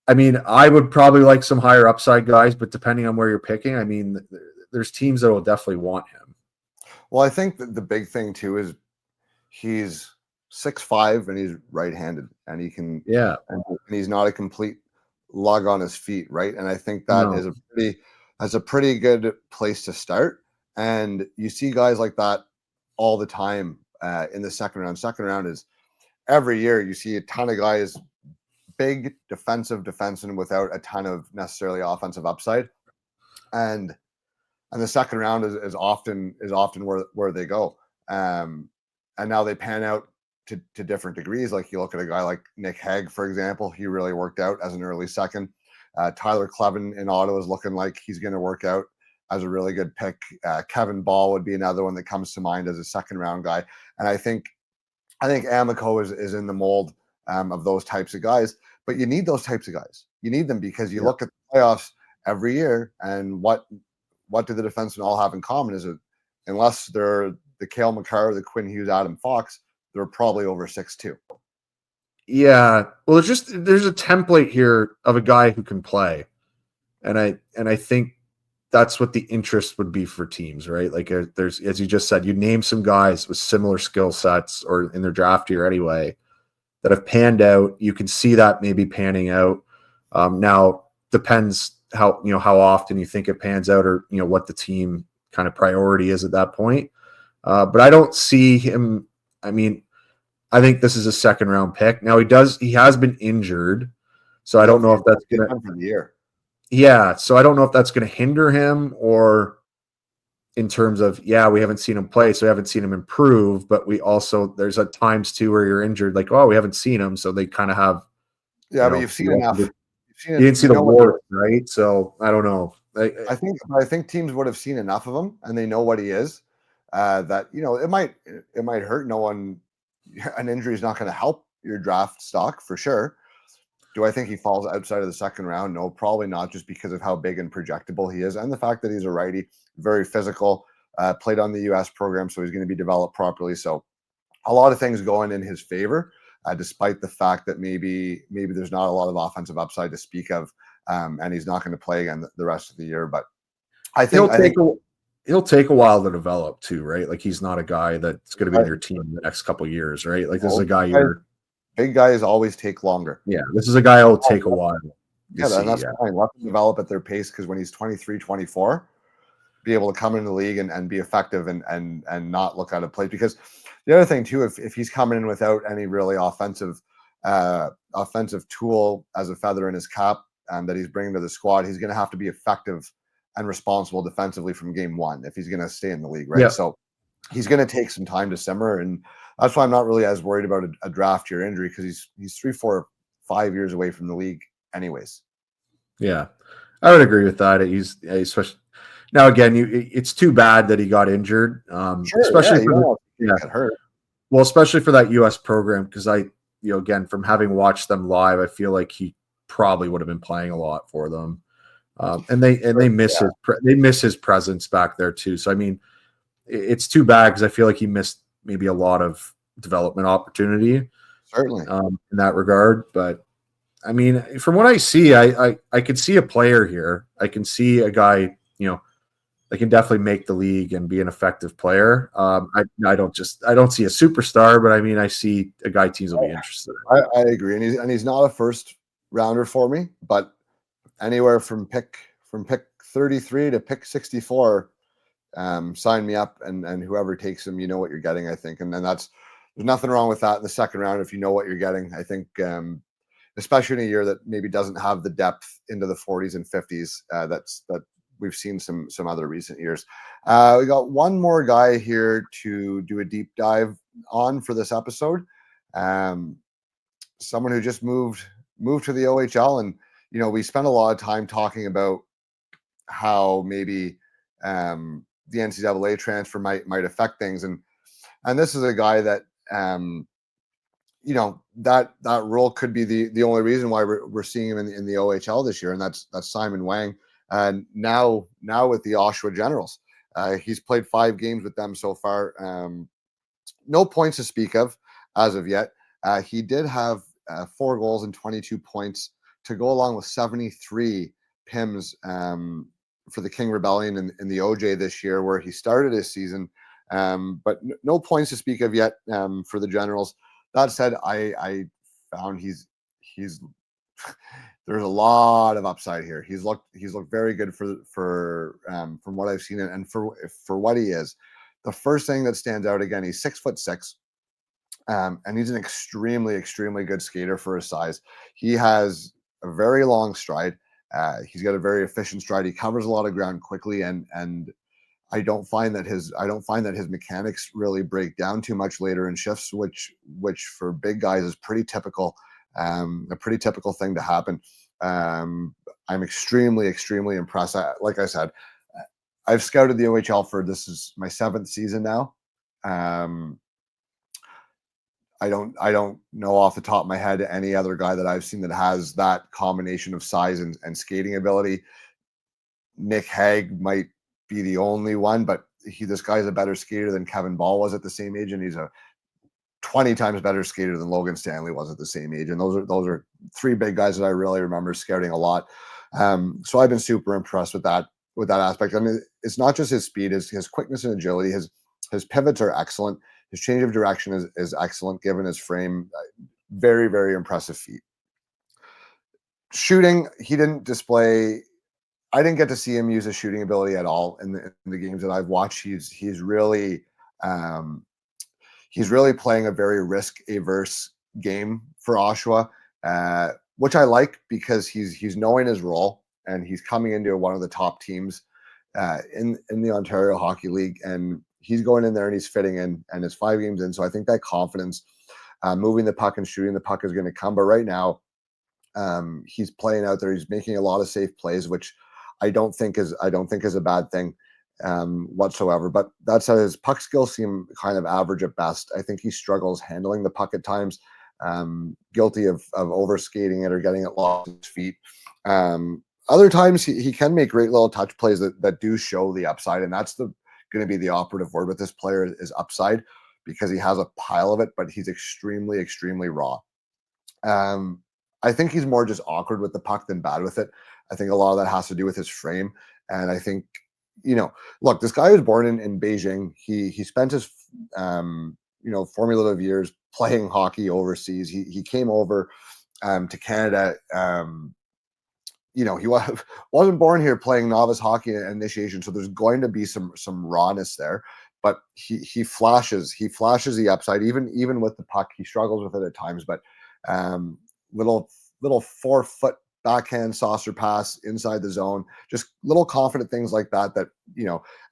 I mean, I would probably like some higher upside guys, but depending on where you're picking, I mean, there's teams that will definitely want him. Well, I think that the big thing too is he's 6'5" and he's right-handed, and he can, and he's not a complete lug on his feet, right? And I think that is a pretty good place to start. And you see guys like that all the time in the second round. Second round is every year you see a ton of guys, big defenseman without a ton of necessarily offensive upside, and the second round is often where they go. And now they pan out to different degrees. Like you look at a guy like Nick Hague, for example, he really worked out as an early second. Tyler Clevin in Ottawa is looking like he's going to work out as a really good pick. Kevin Ball would be another one that comes to mind as a second round guy. And I think Amico is in the mold of those types of guys. But you need those types of guys. You need them because you look at the playoffs every year, and what do the defensemen all have in common? Is it, unless they're the Cale Makar, the Quinn Hughes, Adam Fox, they're probably over 6'2". Yeah. Well, there's a template here of a guy who can play. And I think that's what the interest would be for teams, right? Like there's, as you just said, you name some guys with similar skill sets or in their draft year anyway that have panned out. You can see that maybe panning out. Now depends how often you think it pans out, or what the team kind of priority is at that point. But I don't see him. I mean, I think this is a second round pick. Now he has been injured, so I don't know if that's gonna for the year. Yeah, so I don't know if that's going to hinder him, or in terms of, we haven't seen him play, so we haven't seen him improve, but there's at times too where you're injured, like, we haven't seen him, so they kind of have. Yeah, but you've seen enough. You didn't see the war, right? So I don't know. I think teams would have seen enough of him, and they know what he is. That it might hurt. No one, an injury is not going to help your draft stock for sure. Do I think he falls outside of the second round? No, probably not, just because of how big and projectable he is, and the fact that he's a righty, very physical, played on the U.S. program, so he's going to be developed properly. So a lot of things going in his favor, despite the fact that maybe there's not a lot of offensive upside to speak of, and he's not going to play again the rest of the year. But I think he'll take a while to develop too, right? Like he's not a guy that's going to be in your team in the next couple of years, right? Like this is a guy big guys always take longer. Yeah, this is a guy who'll take a while. Yeah, and that's fine. Let them develop at their pace, because when he's 23, 24, be able to come into the league and be effective and not look out of place. Because the other thing too, if he's coming in without any really offensive tool as a feather in his cap that he's bringing to the squad, he's going to have to be effective and responsible defensively from game one if he's going to stay in the league, right? Yeah. So he's going to take some time to simmer, and that's why I'm not really as worried about a draft year injury, because he's 3, 4, 5 years away from the league anyways. Yeah, I would agree with that. He's especially now, again, it's too bad that he got injured, especially hurt. Well, especially for that U.S. program, because again, from having watched them live, I feel like he probably would have been playing a lot for them, and they miss his presence back there too. So I mean, it's too bad, because I feel like he missed maybe a lot of development opportunity, certainly, in that regard. But I mean, from what I see, I could see a player here. I can see a guy, that can definitely make the league and be an effective player. I don't see a superstar, but I mean, I see a guy teams will be interested in. I agree, and he's not a first rounder for me, but anywhere from pick 33 to pick 64. Sign me up, and whoever takes him, you know what you're getting, I think. And then there's nothing wrong with that in the second round if you know what you're getting. I think, especially in a year that maybe doesn't have the depth into the 40s and 50s that we've seen some other recent years. We got one more guy here to do a deep dive on for this episode. Someone who just moved to the OHL, and we spent a lot of time talking about how maybe the NCAA transfer might affect things, and this is a guy that that role could be the only reason why we're seeing him in the OHL this year, and that's Simon Wang. And now with the Oshawa Generals, he's played 5 games with them so far. No points to speak of as of yet. He did have 4 goals and 22 points to go along with 73 PIMs for the King Rebellion in the OJ this year, where he started his season. But no points to speak of yet for the Generals. That said, I found he's there's a lot of upside here. He's looked very good for from what I've seen and for what he is. The first thing that stands out, again, he's 6'6", and he's an extremely good skater for his size. He has a very long stride. He's got a very efficient stride. He covers a lot of ground quickly, and I don't find that his mechanics really break down too much later in shifts, which for big guys is pretty typical. A pretty typical thing to happen. I'm extremely impressed. Like I said, I've scouted the OHL this is my 7th season now. I don't know off the top of my head any other guy that I've seen that has that combination of size and skating ability. Nick Hague might be the only one, but this guy's a better skater than Kevin Ball was at the same age, and he's a 20 times better skater than Logan Stanley was at the same age. And those are 3 big guys that I really remember scouting a lot. So I've been super impressed with that aspect. I mean, it's not just his speed, his quickness and agility. His pivots are excellent. His change of direction is excellent given his frame. Very impressive feat. Shooting, he didn't display. I didn't get to see him use his shooting ability at all in the games that I've watched. He's really playing a very risk-averse game for Oshawa, which I like because he's knowing his role and he's coming into one of the top teams in the Ontario Hockey League, and he's going in there and he's fitting in, and it's 5 games in. So I think that confidence, moving the puck and shooting the puck, is going to come. But right now, he's playing out there. He's making a lot of safe plays, which I don't think is a bad thing whatsoever. But that said, his puck skills seem kind of average at best. I think he struggles handling the puck at times, guilty of overskating it or getting it lost at his feet. Other times he can make great little touch plays that do show the upside, and that's going to be the operative word with this player is upside, because he has a pile of it, but he's extremely raw. I think he's more just awkward with the puck than bad with it. I think a lot of that has to do with his frame. And I think, look, this guy was born in Beijing. He spent his, formative years playing hockey overseas. He came over to Canada. He wasn't born here playing novice hockey initiation. So there's going to be some rawness there, but he flashes the upside, even with the puck. He struggles with it at times, but little 4-foot backhand saucer pass inside the zone, just little confident things like that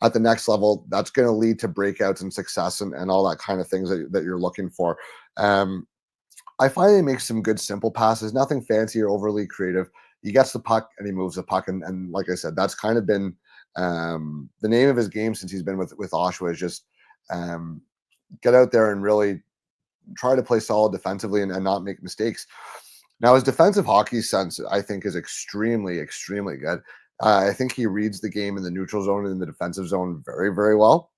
at the next level, that's going to lead to breakouts and success and all that kind of things that you're looking for. I find he makes some good simple passes, nothing fancy or overly creative. He gets the puck and he moves the puck, and like I said, that's kind of been the name of his game since he's been with Oshawa, is just get out there and really try to play solid defensively and not make mistakes. Now, his defensive hockey sense, I think, is extremely good. I think he reads the game in the neutral zone and in the defensive zone very well.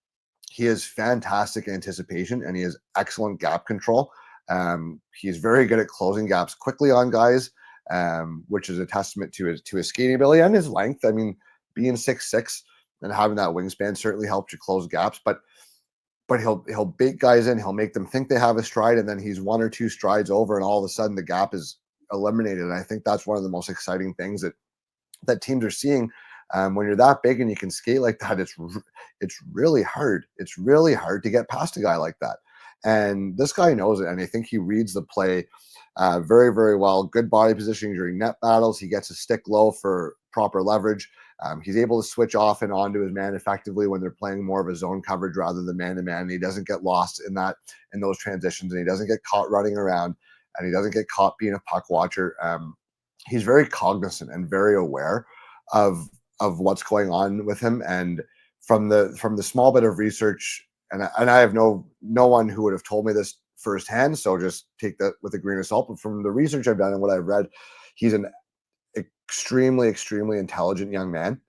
He has fantastic anticipation and he has excellent gap control. He's very good at closing gaps quickly on guys, which is a testament to his skating ability and his length. I mean, being 6'6" and having that wingspan certainly helps you close gaps, but he'll bait guys in, he'll make them think they have a stride, and then he's 1 or 2 strides over, and all of a sudden the gap is eliminated. And I think that's one of the most exciting things that teams are seeing. When you're that big and you can skate like that, it's really hard. It's really hard to get past a guy like that. And this guy knows it, and I think he reads the play very well. Good body positioning during net battles. He gets a stick low for proper leverage. He's able to switch off and onto his man effectively when they're playing more of a zone coverage rather than man-to-man. He doesn't get lost in those transitions, and he doesn't get caught running around, and he doesn't get caught being a puck watcher. He's very cognizant and very aware of what's going on with him. And from the small bit of research, and I have no one who would have told me this firsthand, so just take that with a grain of salt. But from the research I've done and what I've read, he's an extremely, extremely intelligent young man,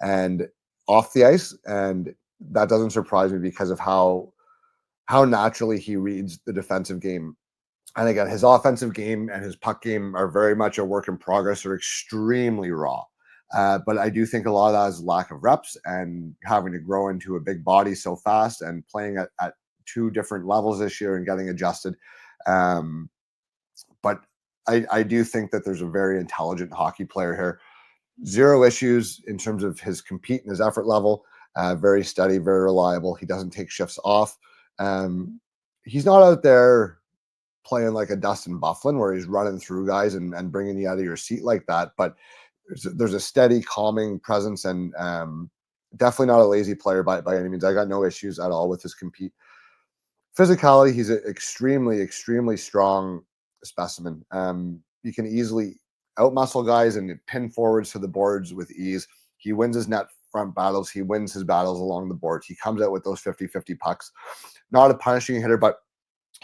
and off the ice, and that doesn't surprise me because of how naturally he reads the defensive game. And again, his offensive game and his puck game are very much a work in progress, or extremely raw. But I do think a lot of that is lack of reps and having to grow into a big body so fast and playing at two different levels this year and getting adjusted. But I do think that there's a very intelligent hockey player here. Zero issues in terms of his compete and his effort level. Very steady, very reliable. He doesn't take shifts off. He's not out there playing like a Dustin Bufflin where he's running through guys and bringing you out of your seat like that. But there's a steady, calming presence, and definitely not a lazy player by any means. I got no issues at all with his compete. Physicality, he's an extremely, extremely strong specimen. You can easily outmuscle guys and pin forwards to the boards with ease. He wins his net front battles. He wins his battles along the boards. He comes out with those 50-50 pucks. Not a punishing hitter, but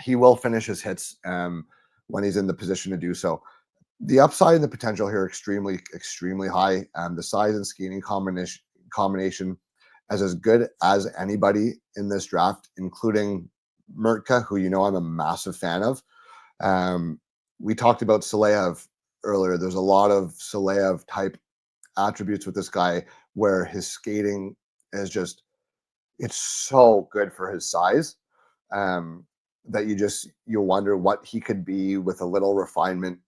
he will finish his hits when he's in the position to do so. The upside and the potential here are extremely, extremely high. The size and skating combination is as good as anybody in this draft, including Mertka, who I'm a massive fan of. We talked about Saleyev earlier. There's a lot of Saleyev type attributes with this guy where his skating is just, it's so good for his size that you wonder what he could be with a little refinement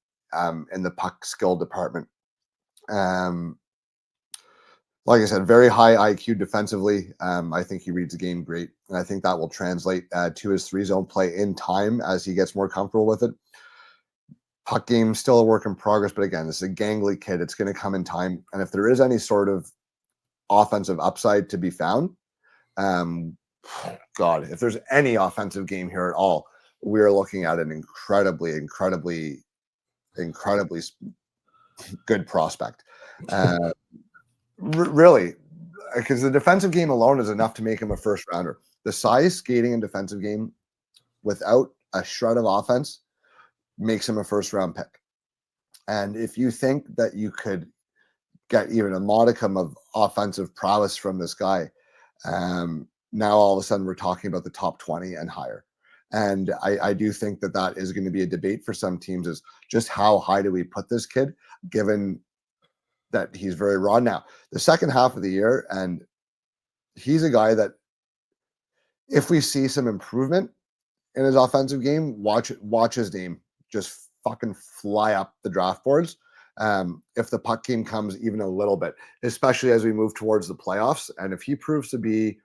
in the puck skill department. Like I said, very high IQ defensively. I think he reads the game great, and I think that will translate to his 3-zone play in time as he gets more comfortable with it. Puck game still a work in progress, but again, this is a gangly kid. It's going to come in time, and if there is any sort of offensive upside to be found, God, if there's any offensive game here at all, we are looking at an incredibly, incredibly, incredibly good prospect. Really, because the defensive game alone is enough to make him a first rounder. The size, skating, and defensive game without a shred of offense makes him a first round pick. And if you think that you could get even a modicum of offensive prowess from this guy, now all of a sudden we're talking about the top 20 and higher. And I do think that is going to be a debate for some teams, is just how high do we put this kid, given that he's very raw. Now, the second half of the year, and he's a guy that if we see some improvement in his offensive game, watch his name just fucking fly up the draft boards. If the puck game comes even a little bit, especially as we move towards the playoffs. And if he proves to be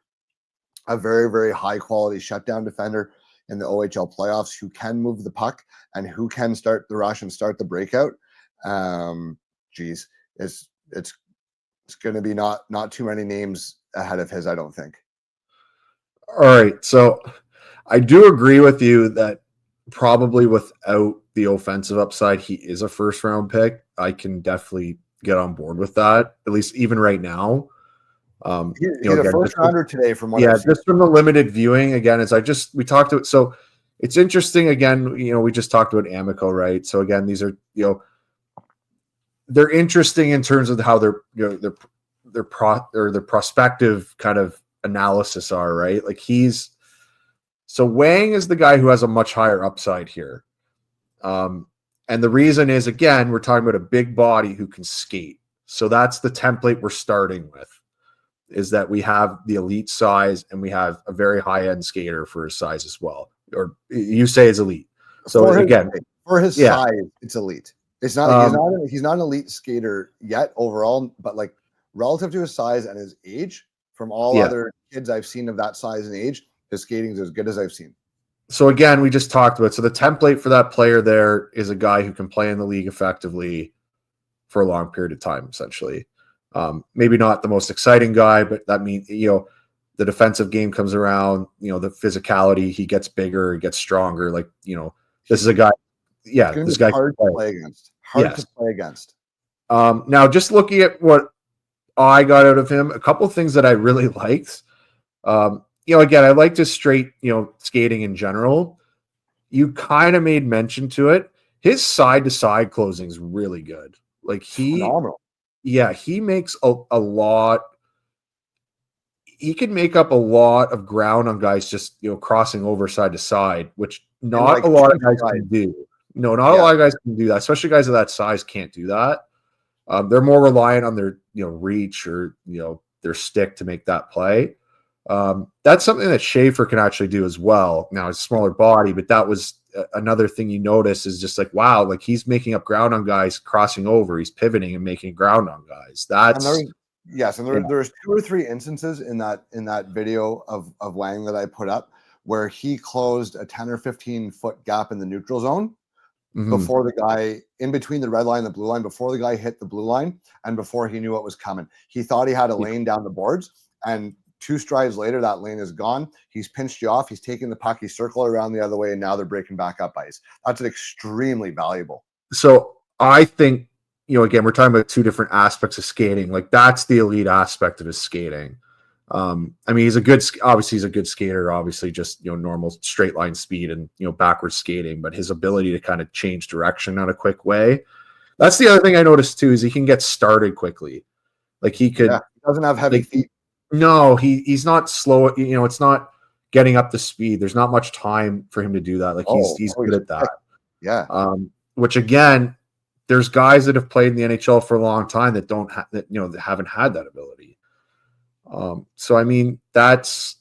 a very, very high quality shutdown defender in the OHL playoffs, who can move the puck and who can start the rush and start the breakout, it's going to be not too many names ahead of his, I don't think. All right, so I do agree with you that probably without the offensive upside, he is a first round pick. I can definitely get on board with that, at least even right now. He's a first rounder today from what I've seen. Just from the limited viewing, again, we talked to it. So it's interesting, again, we just talked about Amico, right? So again, these are, they're interesting in terms of how their prospective kind of analysis are, right? Like so Wang is the guy who has a much higher upside here. And the reason is, again, we're talking about a big body who can skate. So that's the template we're starting with, is that we have the elite size and we have a very high-end skater for his size as well. Or you say it's elite. So for his size, it's elite. It's not he's not an elite skater yet overall, but like relative to his size and his age, from all other kids I've seen of that size and age, his skating is as good as I've seen. So again, we just talked about, so the template for that player there is a guy who can play in the league effectively for a long period of time, essentially. Maybe not the most exciting guy, but that means, the defensive game comes around, the physicality, he gets bigger, he gets stronger. Like, this is a guy. Yeah. This guy hard to play against. To play against. Now just looking at what I got out of him, a couple of things that I really liked. Again, I liked his straight, skating in general. you kind of made mention to it. His side to side closing is really good. Like Phenomenal. he makes a lot. He can make up a lot of ground on guys just crossing over side to side, which not a lot of guys can do. No, not a lot of guys can do that, especially guys of that size can't do that. They're more reliant on their reach or their stick to make that play. That's something that Schaefer can actually do as well. Now it's a smaller body, but that was another thing you notice is just like, wow, like he's making up ground on guys crossing over. He's pivoting and making ground on guys. That's there's 2 or 3 instances in that video of Wang that I put up where he closed a 10 or 15 foot gap in the neutral zone before the guy in between the red line and the blue line, before the guy hit the blue line and before he knew what was coming. He thought he had a lane down the boards, and 2 strides later, that lane is gone. He's pinched you off. He's taking the puck. He's circled around the other way, and now they're breaking back up ice. That's extremely valuable. So I think, again, we're talking about 2 different aspects of skating. Like that's the elite aspect of his skating. I mean, he's a good skater, obviously just, normal straight line speed and, backwards skating, but his ability to kind of change direction in a quick way. That's the other thing I noticed too, is he can get started quickly. Like he could, he doesn't have heavy feet. No, he's not slow. It's not getting up to speed. There's not much time for him to do that. Like he's good at that. Yeah. Which again, there's guys that have played in the NHL for a long time that that haven't had that ability. So I mean, that's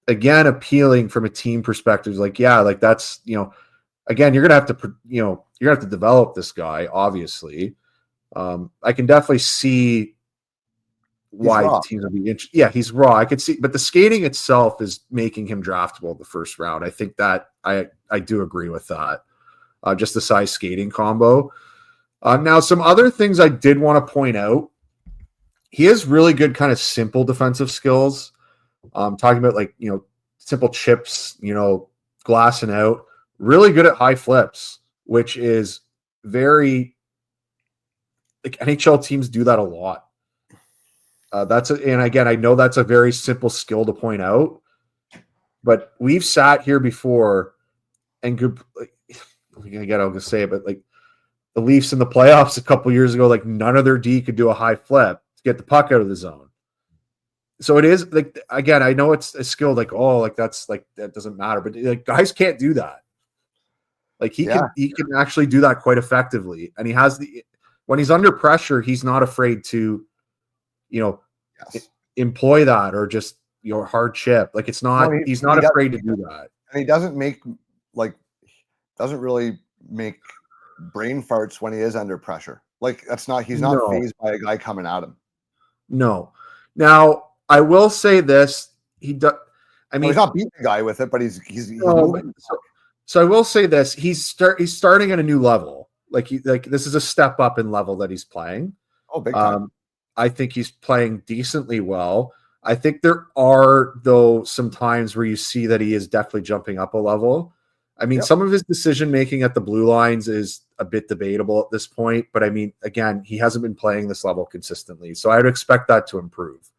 again appealing from a team perspective. Like, that's again, you're gonna have to develop this guy. Obviously, I can definitely see why teams would be interested. Yeah, he's raw. I could see, but the skating itself is making him draftable in the first round. I think that I do agree with that. Just the size skating combo. Now, some other things I did want to point out. He has really good kind of simple defensive skills. Talking about simple chips, glassing out. Really good at high flips, which is very NHL teams do that a lot. And again, I know that's a very simple skill to point out, but we've sat here before and again, I'll just say it, but the Leafs in the playoffs a couple years ago, none of their D could do a high flip to get the puck out of the zone. So it is again, I know it's a skill that doesn't matter, but guys can't do that. He can actually do that quite effectively. And he has when he's under pressure, he's not afraid to employ that or just hard chip. He's not afraid to do that. And he doesn't really make brain farts when he is under pressure. He's not fazed by a guy coming at him. No. Now I will say this: he's not beating the guy with it, but he's moving. So I will say this: he's starting at a new level. This is a step up in level that he's playing. Oh, big time. I think he's playing decently well. I think there are, though, some times where you see that he is definitely jumping up a level. I mean, some of his decision-making at the blue lines is a bit debatable at this point, but I mean, again, he hasn't been playing this level consistently. So I would expect that to improve.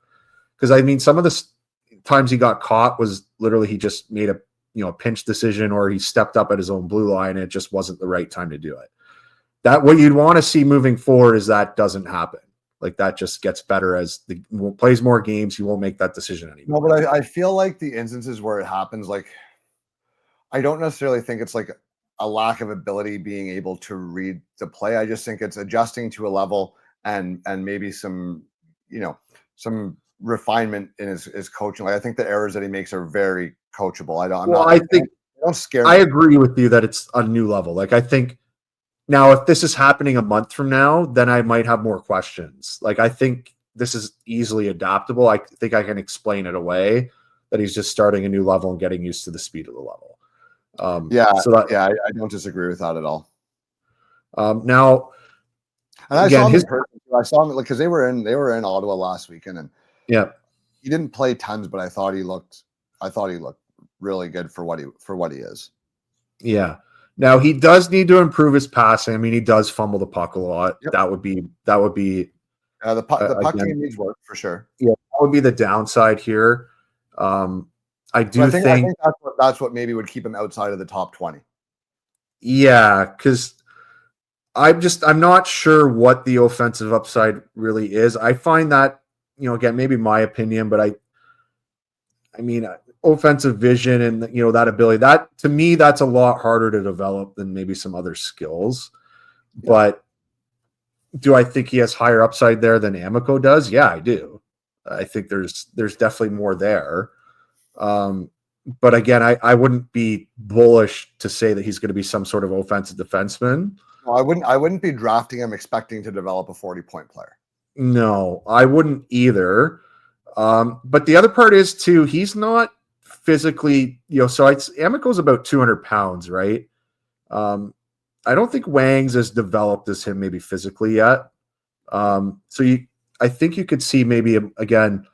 Because I mean, some of the times he got caught was literally he just made a pinch decision or he stepped up at his own blue line and it just wasn't the right time to do it. That what you'd want to see moving forward is that doesn't happen. That just gets better as plays more games. He won't make that decision anymore. No, but I feel like the instances where it happens, I don't necessarily think it's a lack of ability being able to read the play. I just think it's adjusting to a level and maybe some refinement in his coaching. I think the errors that he makes are very coachable. Don't scare me. I agree with you that it's a new level. I think. Now, if this is happening a month from now, then I might have more questions. I think this is easily adaptable. I think I can explain it away that he's just starting a new level and getting used to the speed of the level. I don't disagree with that at all. Now, and I saw him in person. I saw him because they were in Ottawa last weekend, and he didn't play tons, but I thought he looked really good for what he is. Yeah. Now he does need to improve his passing. I mean, he does fumble the puck a lot. Yep. That would be. The puck game needs work for sure. Yeah, that would be the downside here. I think that's what maybe would keep him outside of the top 20. Yeah, because I'm not sure what the offensive upside really is. I find that, again, maybe my opinion, but I mean, offensive vision and that ability, that to me, that's a lot harder to develop than maybe some other skills. Yeah. But do I think he has higher upside there than Amico does? Yeah, I do. I think there's definitely more there. But again, I wouldn't be bullish to say that he's going to be some sort of offensive defenseman. No, I wouldn't be drafting him expecting to develop a 40-point player. No, I wouldn't either. But the other part is too, he's not physically, so Amico's about 200 pounds, right? I don't think Wang's as developed as him maybe physically yet. I think you could see maybe again,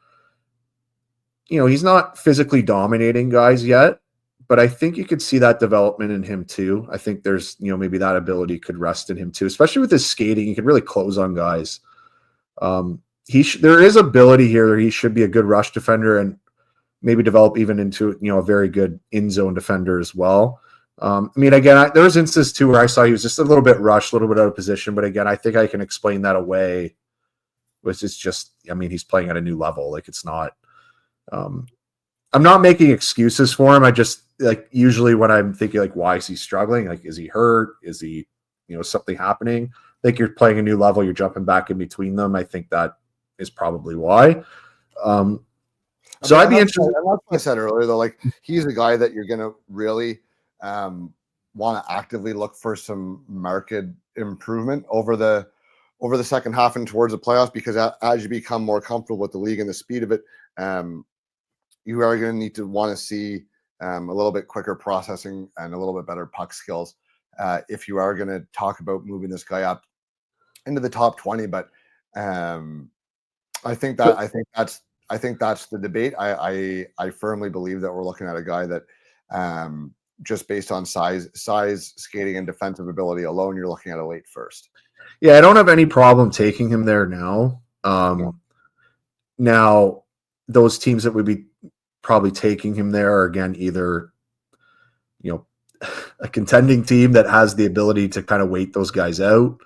he's not physically dominating guys yet, but I think you could see that development in him too. I think there's, maybe that ability could rest in him too, especially with his skating. He can really close on guys. There is ability here that he should be a good rush defender and maybe develop even into, a very good in zone defender as well. I mean, again, there was instances too where I saw he was just a little bit rushed, a little bit out of position, but again, I think I can explain that away. Which is just, I mean, he's playing at a new level. Like it's not. I'm not making excuses for him. I just usually when I'm thinking why is he struggling? Like, is he hurt? Is he, something happening? I think you're playing a new level. You're jumping back in between them. I think that is probably why. I'd be interested. That's what I said earlier, though. He's a guy that you're going to really want to actively look for some market improvement over the second half and towards the playoffs, because as you become more comfortable with the league and the speed of it, you are going to need to want to see a little bit quicker processing and a little bit better puck skills if you are going to talk about moving this guy up into the top 20. But I think that's the debate. I firmly believe that we're looking at a guy that just based on size, skating, and defensive ability alone, you're looking at a late first. Yeah, I don't have any problem taking him there now. Now, those teams that would be probably taking him there are, again, either, a contending team that has the ability to kind of wait those guys out,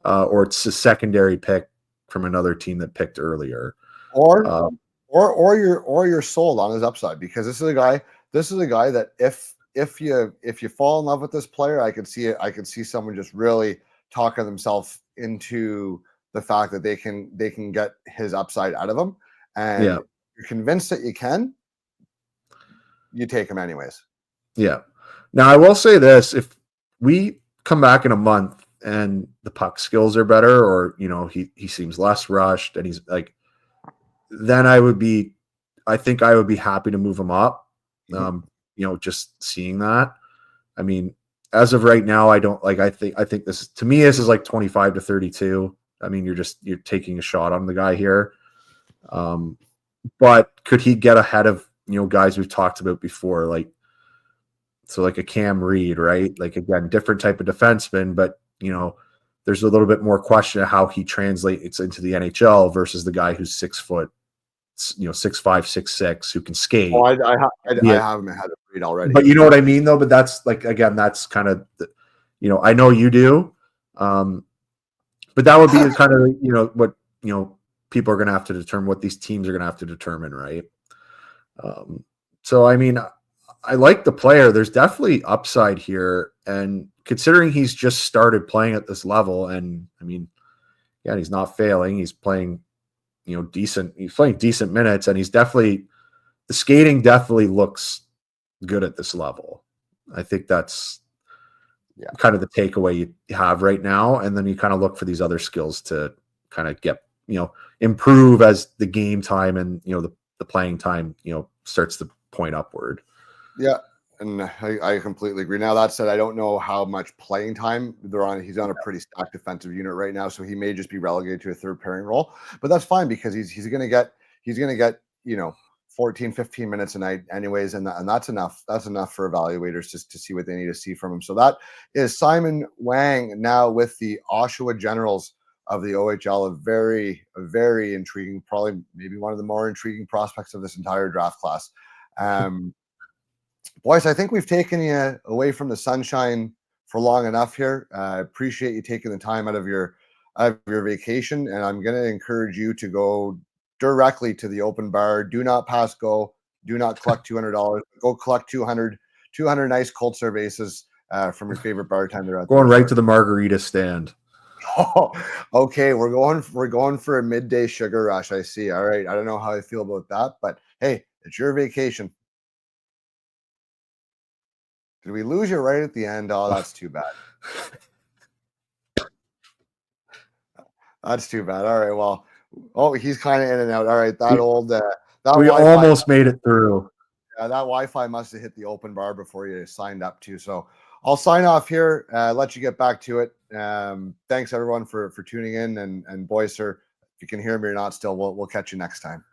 or it's a secondary pick from another team that picked earlier. Or you're sold on his upside, because this is a guy that if you fall in love with this player, I could see someone just really talking themselves into the fact that they can get his upside out of him, and you're convinced that you take him anyways. Yeah. Now I will say this: if we come back in a month and the puck skills are better, or he seems less rushed, and he's then I think I would be happy to move him up. Just seeing that. I mean, as of right now, I don't I think this is like 25 to 32. I mean, you're taking a shot on the guy here. But could he get ahead of, guys we've talked about before, like a Cam Reed, right? Again, different type of defenseman, but there's a little bit more question of how he translates into the NHL versus the guy who's 6 foot, 6'5", 6'6", who can skate. Oh, I have him ahead of Reed already. But you know what I mean, though. But that's again, that's kind of, I know you do. But that would be kind of what people are going to have to determine, what these teams are going to have to determine, right? So I mean, I like the player. There's definitely upside here, and considering he's just started playing at this level, and I mean, yeah, he's not failing. He's playing, decent. He's playing decent minutes, and the skating definitely looks good at this level. I think that's kind of the takeaway you have right now, and then you kind of look for these other skills to kind of get improve as the game time and the playing time starts to point upward. Yeah, and I completely agree. Now, that said, I don't know how much playing time he's on a pretty stacked defensive unit right now, so he may just be relegated to a third pairing role. But that's fine, because he's going to get 14, 15 minutes a night anyways, and that's enough. That's enough for evaluators just to see what they need to see from him. So that is Simon Wang, now with the Oshawa Generals of the OHL, a very intriguing, probably maybe one of the more intriguing prospects of this entire draft class. Boyce, I think we've taken you away from the sunshine for long enough here. I appreciate you taking the time out of your vacation, and I'm going to encourage you to go directly to the open bar. Do not pass go. Do not collect $200. Go collect 200 nice cold serve aces from your favorite bartender out Going there. right to the margarita stand. Oh, okay, we're going for a midday sugar rush. I see. All right, I don't know how I feel about that, but hey, it's your vacation. Did we lose you right at the end? Oh, that's too bad. That's too bad. All right, well, oh, he's kind of in and out. All right, that we Wi-Fi, almost made it through. that Wi-Fi must have hit the open bar before you signed up too. So I'll sign off here. Let you get back to it. Thanks everyone for tuning in, and Boyce, if you can hear me or not, still we'll catch you next time.